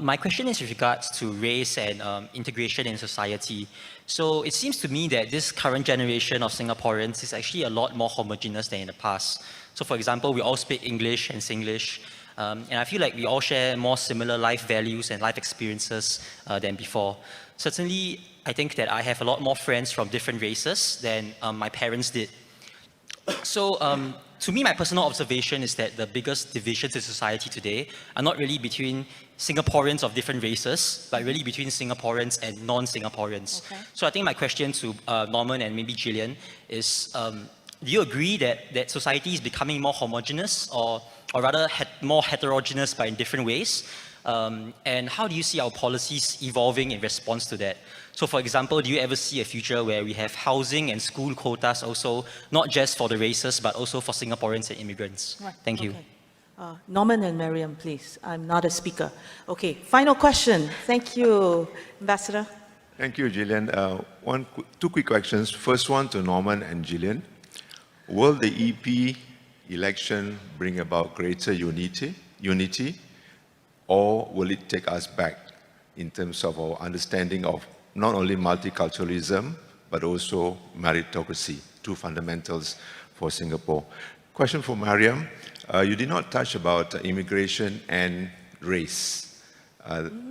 My question is with regards to race and integration in society. So it seems to me that this current generation of Singaporeans is actually a lot more homogeneous than in the past. So for example, we all speak English and Singlish. And I feel like we all share more similar life values and life experiences than before. Certainly, I think that I have a lot more friends from different races than my parents did. So to me, my personal observation is that the biggest divisions in society today are not really between Singaporeans of different races, but really between Singaporeans and non-Singaporeans. Okay. So I think my question to Norman and maybe Gillian is, do you agree that society is becoming more homogeneous, or rather more heterogeneous but in different ways? And how do you see our policies evolving in response to that? So for example, do you ever see a future where we have housing and school quotas also, not just for the races, but also for Singaporeans and immigrants? Right. Thank you. Okay. Norman and Miriam, please. I'm not a speaker. Okay, final question. Thank you, Ambassador. Thank you, Gillian. 2 quick questions. First one to Norman and Gillian. Will the EP election bring about greater unity, or will it take us back in terms of our understanding of not only multiculturalism, but also meritocracy, 2 fundamentals for Singapore? Question for Mariam. You did not touch about immigration and race.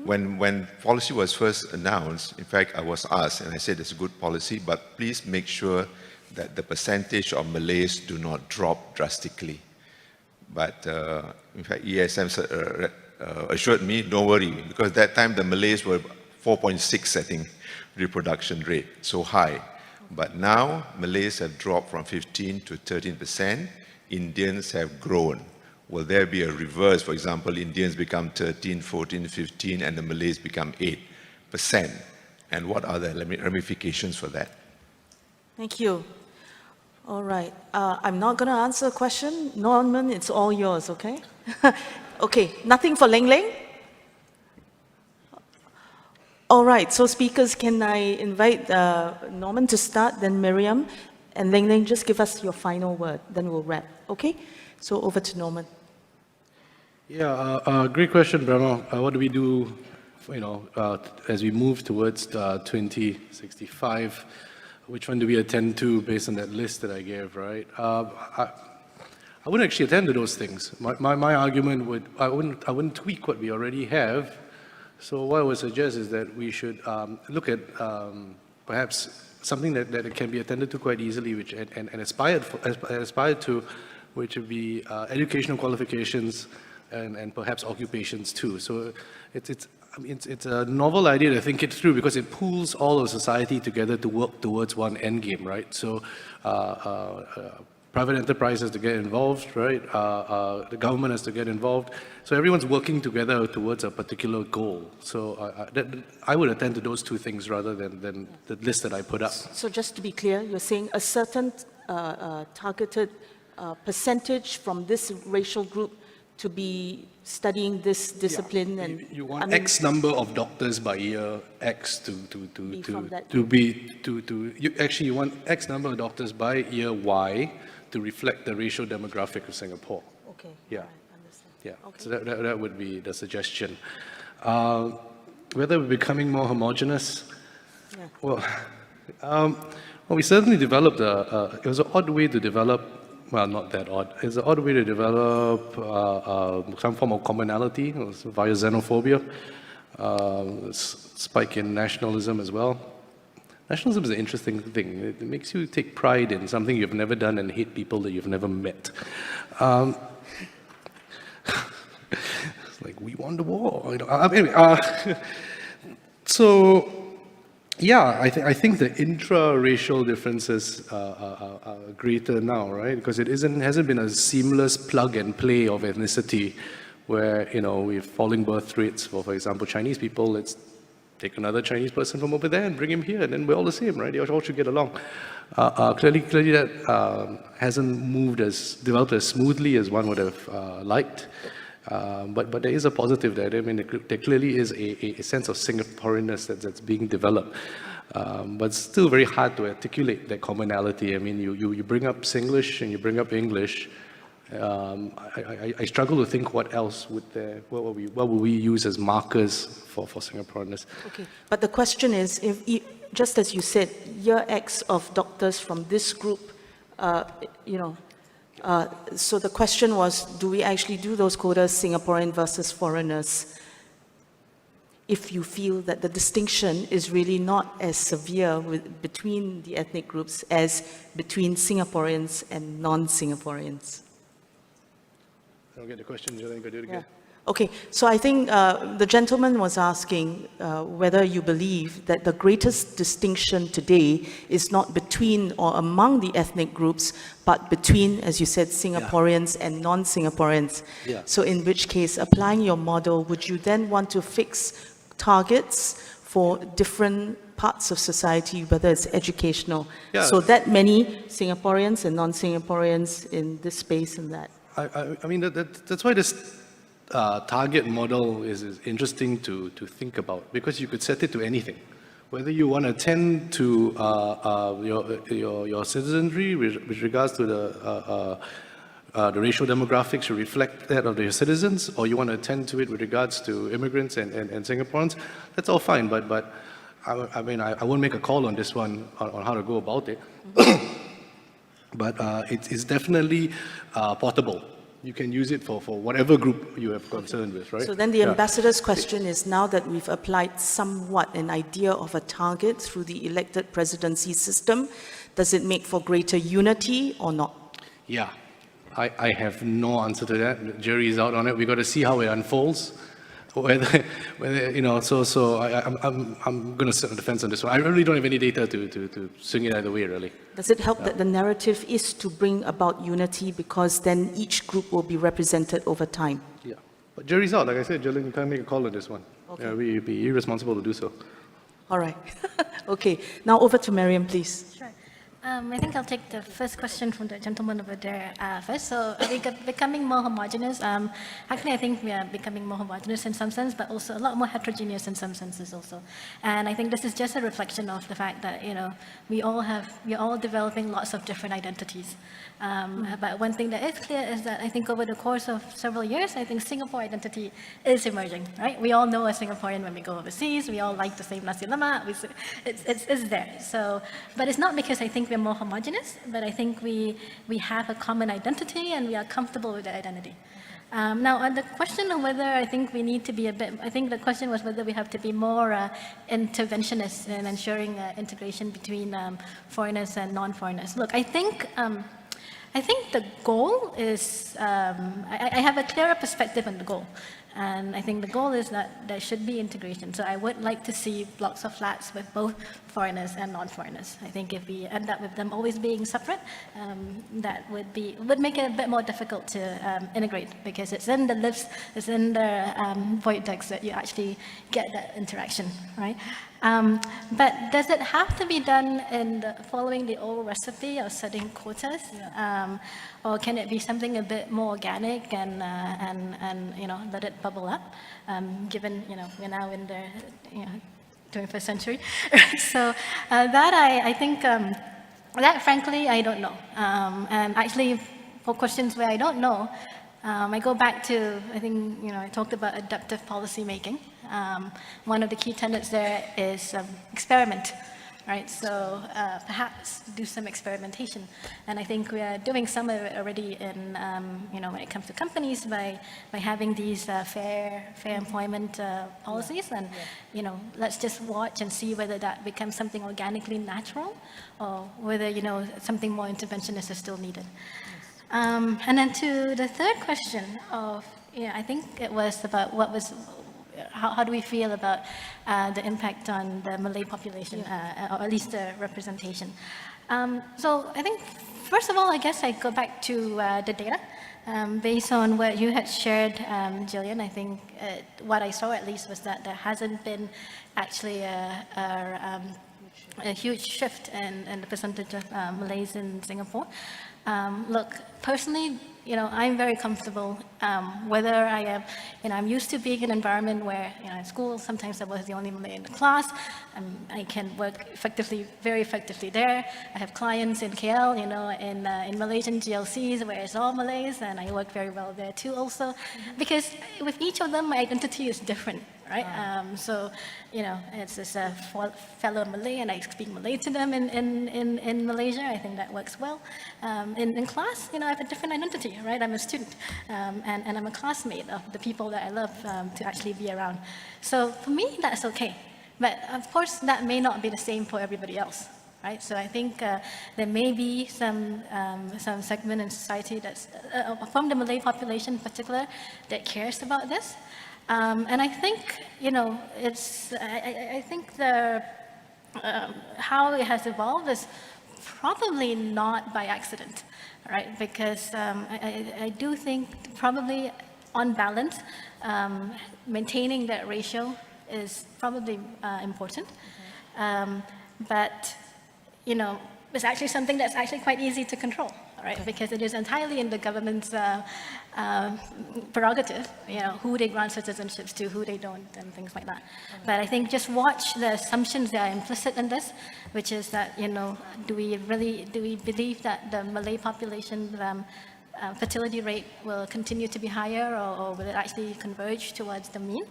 When policy was first announced, in fact, I was asked, and I said it's a good policy, but please make sure that the percentage of Malays do not drop drastically. But in fact, ESM assured me, don't worry, because that time the Malays were 4.6, I think, reproduction rate, so high. But now, Malays have dropped from 15 to 13%, Indians have grown. Will there be a reverse? For example, Indians become 13, 14, 15, and the Malays become 8%. And what are the ramifications for that? Thank you. All right. I'm not going to answer a question. Norman, it's all yours, okay? Okay, nothing for Ling Ling? All right, so speakers, can I invite Norman to start, then Miriam, and Ling Ling, just give us your final word, then we'll wrap, okay? So over to Norman. Yeah, great question, Brahma. What do we do, as we move towards 2065? Which one do we attend to based on that list that I gave, right? I I wouldn't actually attend to those things. My argument would, I wouldn't tweak what we already have. So what I would suggest is that we should look at perhaps something that can be attended to quite easily, which and aspired to, which would be educational qualifications and perhaps occupations too. So it's a novel idea to think it through because it pulls all of society together to work towards one end game, right? So private enterprise has to get involved, right? The government has to get involved. So everyone's working together towards a particular goal. So I would attend to those two things rather than the list that I put up. So just to be clear, you're saying a certain targeted percentage from this racial group to be studying this discipline, yeah. and you want X number of doctors by year X you want X number of doctors by year Y to reflect the racial demographic of Singapore. Okay. Yeah. Right, understand. Yeah. Okay. So that would be the suggestion. Whether we're becoming more homogenous, Yeah. well, we certainly developed it was an odd way to develop. Well, not that odd. It's an odd way to develop some form of commonality via xenophobia, spike in nationalism as well. Nationalism is an interesting thing. It makes you take pride in something you've never done and hate people that you've never met. It's like, we won the war. Anyway, so, yeah, I think the intra-racial differences are greater now, right? Because it hasn't been a seamless plug and play of ethnicity where, we're falling birth rates for example, Chinese people. Let's take another Chinese person from over there and bring him here, and then we're all the same, right? They all should get along. Clearly that hasn't developed as smoothly as one would have liked. But there is a positive there. I mean, there clearly is a sense of Singaporeanness that's being developed. But it's still very hard to articulate that commonality. I mean, you bring up Singlish and you bring up English. I struggle to think what else what would we use as markers for Singaporeanness. Okay, but the question is, just as you said, year X of doctors from this group, so the question was, do we actually do those quotas Singaporean versus foreigners? If you feel that the distinction is really not as severe between the ethnic groups as between Singaporeans and non-Singaporeans. I don't get the question, I think I do it again. Yeah. Okay, so I think the gentleman was asking whether you believe that the greatest distinction today is not between or among the ethnic groups, but between, as you said, Singaporeans and non-Singaporeans. Yeah. So in which case, applying your model, would you then want to fix targets for different parts of society, whether it's educational, so that many Singaporeans and non-Singaporeans in this space and that? I mean, that's why this target model is interesting to think about, because you could set it to anything. Whether you want to tend to your citizenry with regards to the racial demographics should reflect that of your citizens, or you want to attend to it with regards to immigrants and Singaporeans, that's all fine. But I mean, I won't make a call on this one on how to go about it. But it's definitely portable. You can use it for whatever group you have concern with, right? So then the ambassador's question is, now that we've applied somewhat an idea of a target through the elected presidency system, does it make for greater unity or not? Yeah, I have no answer to that. The jury is out on it. We've got to see how it unfolds. Whether so I'm going to sit on the fence on this one. I really don't have any data to swing it either way, really. Does it help that the narrative is to bring about unity, because then each group will be represented over time? Yeah, but jury's out. Like I said, Jillian, you can't make a call on this one. Okay. Yeah, we'd be irresponsible to do so. All right. Okay, now over to Mariam, please. Sure. I think I'll take the first question from the gentleman over there first. So I think becoming more homogeneous, actually I think we are becoming more homogeneous in some sense, but also a lot more heterogeneous in some senses also. And I think this is just a reflection of the fact that, we're all developing lots of different identities. But one thing that is clear is that I think over the course of several years, I think Singapore identity is emerging, right? We all know a Singaporean when we go overseas. We all like the same nasi lemak. It's there. So, but it's not because I think think we're more homogenous, but I think we have a common identity and we are comfortable with that identity. Now, on the question of whether I think we need to be I think the question was whether we have to be more interventionist in ensuring integration between foreigners and non-foreigners. Look, I think the goal is, I have a clearer perspective on the goal. And I think the goal is that there should be integration. So I would like to see blocks of flats with both foreigners and non-foreigners. I think if we end up with them always being separate, that would make it a bit more difficult to integrate, because it's in the lifts, it's in the void decks that you actually get that interaction, right? But does it have to be done in following the old recipe of setting quotas? Or can it be something a bit more organic and let it bubble up, given we're now in the 21st century. So that I think that frankly I don't know. And actually, for questions where I don't know, I go back to, I think I talked about adaptive policy making. One of the key tenets there is experiment. Right, so perhaps do some experimentation, and I think we are doing some of it already in, when it comes to companies by having these fair employment policies, and let's just watch and see whether that becomes something organically natural, or whether something more interventionist is still needed. And then to the third question of, I think it was about how do we feel about the impact on the Malay population, or at least the representation? So I think, first of all, I guess I go back to the data. Based on what you had shared, Jillian, I think what I saw at least was that there hasn't been actually a huge shift in the percentage of Malays in Singapore. Look, personally, I'm very comfortable, whether I am, I'm used to being in an environment where, in school, sometimes I was the only Malay in the class. I can work very effectively there. I have clients in KL, in Malaysian GLCs where it's all Malays, and I work very well there too also. Because with each of them, my identity is different, right? So, it's a fellow Malay, and I speak Malay to them in Malaysia. I think that works well. In class, I have a different identity, right? I'm a student, and I'm a classmate of the people that I love to actually be around. So for me, that's okay. But of course, that may not be the same for everybody else, right? So I think there may be some segment in society that's from the Malay population in particular that cares about this. And I think, I think how it has evolved is probably not by accident, right? Because I do think probably on balance, maintaining that ratio is probably important. But, it's actually something that's actually quite easy to control, right? Because it is entirely in the government's prerogative, who they grant citizenships to, who they don't, and things like that. But I think just watch the assumptions that are implicit in this, which is that, do we believe that the Malay population fertility rate will continue to be higher, or will it actually converge towards the mean?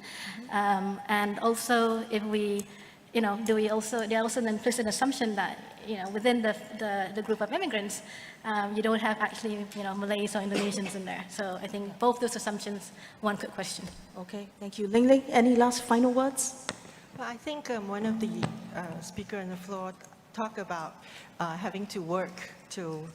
And also, if we, there's also an implicit assumption that, within the group of immigrants, you don't have actually, Malays or Indonesians in there. So I think both those assumptions, one could question. Okay, thank you. Ling Ling, any last final words? Well, I think one of the speakers on the floor talked about having to work to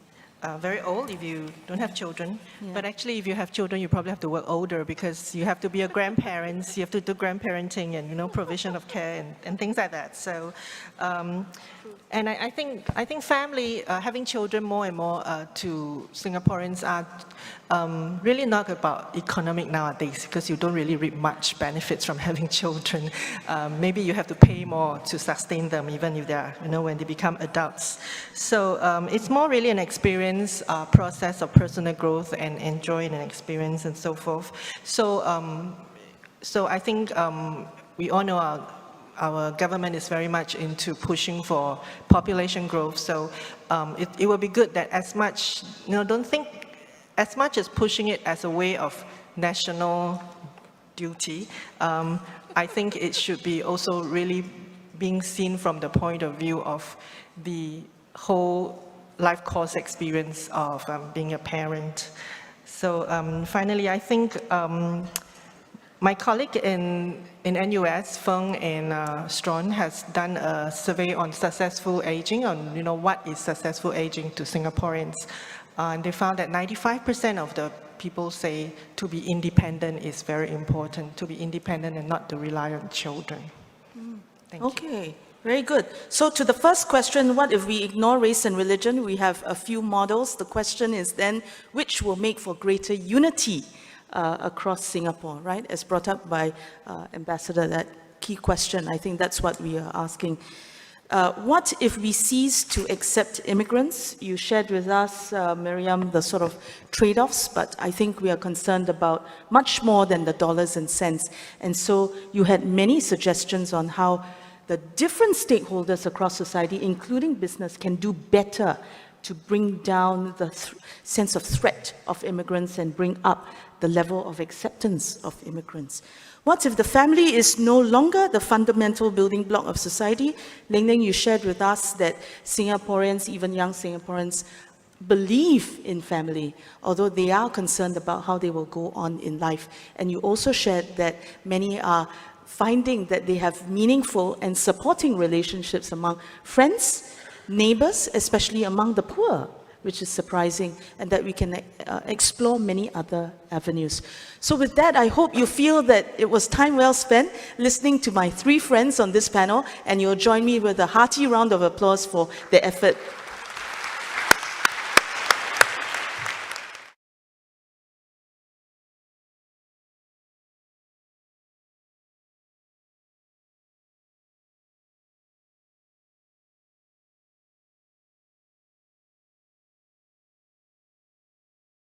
very old if you don't have children. Yeah. But actually, if you have children, you probably have to work older, because you have to be a grandparent, you have to do grandparenting and provision of care and things like that. So, and I think family, having children more and more to Singaporeans are really not about economic nowadays, because you don't really reap much benefits from having children. Maybe you have to pay more to sustain them, even if they are, when they become adults. So it's more really an experience process of personal growth and enjoying an experience and so forth. So, so I think we all know our government is very much into pushing for population growth. So it will be good that as much, don't think as much as pushing it as a way of national duty, I think it should be also really being seen from the point of view of the whole life course experience of being a parent. So finally, I think my colleague in NUS, Feng and Strawn, has done a survey on successful aging, on what is successful aging to Singaporeans. And they found that 95% of the people say to be independent is very important, to be independent and not to rely on children. Thank you. Okay, very good. So to the first question, what if we ignore race and religion? We have a few models. The question is then, which will make for greater unity across Singapore, right? As brought up by Ambassador, that key question, I think that's what we are asking. What if we cease to accept immigrants? You shared with us, Miriam, the sort of trade-offs, but I think we are concerned about much more than the dollars and cents. And so you had many suggestions on how the different stakeholders across society, including business, can do better to bring down the sense of threat of immigrants and bring up the level of acceptance of immigrants. What if the family is no longer the fundamental building block of society? Ling Ling, you shared with us that Singaporeans, even young Singaporeans, believe in family, although they are concerned about how they will go on in life. And you also shared that many are finding that they have meaningful and supporting relationships among friends, neighbors, especially among the poor, which is surprising, and that we can explore many other avenues. So with that, I hope you feel that it was time well spent listening to my three friends on this panel, and you'll join me with a hearty round of applause for their effort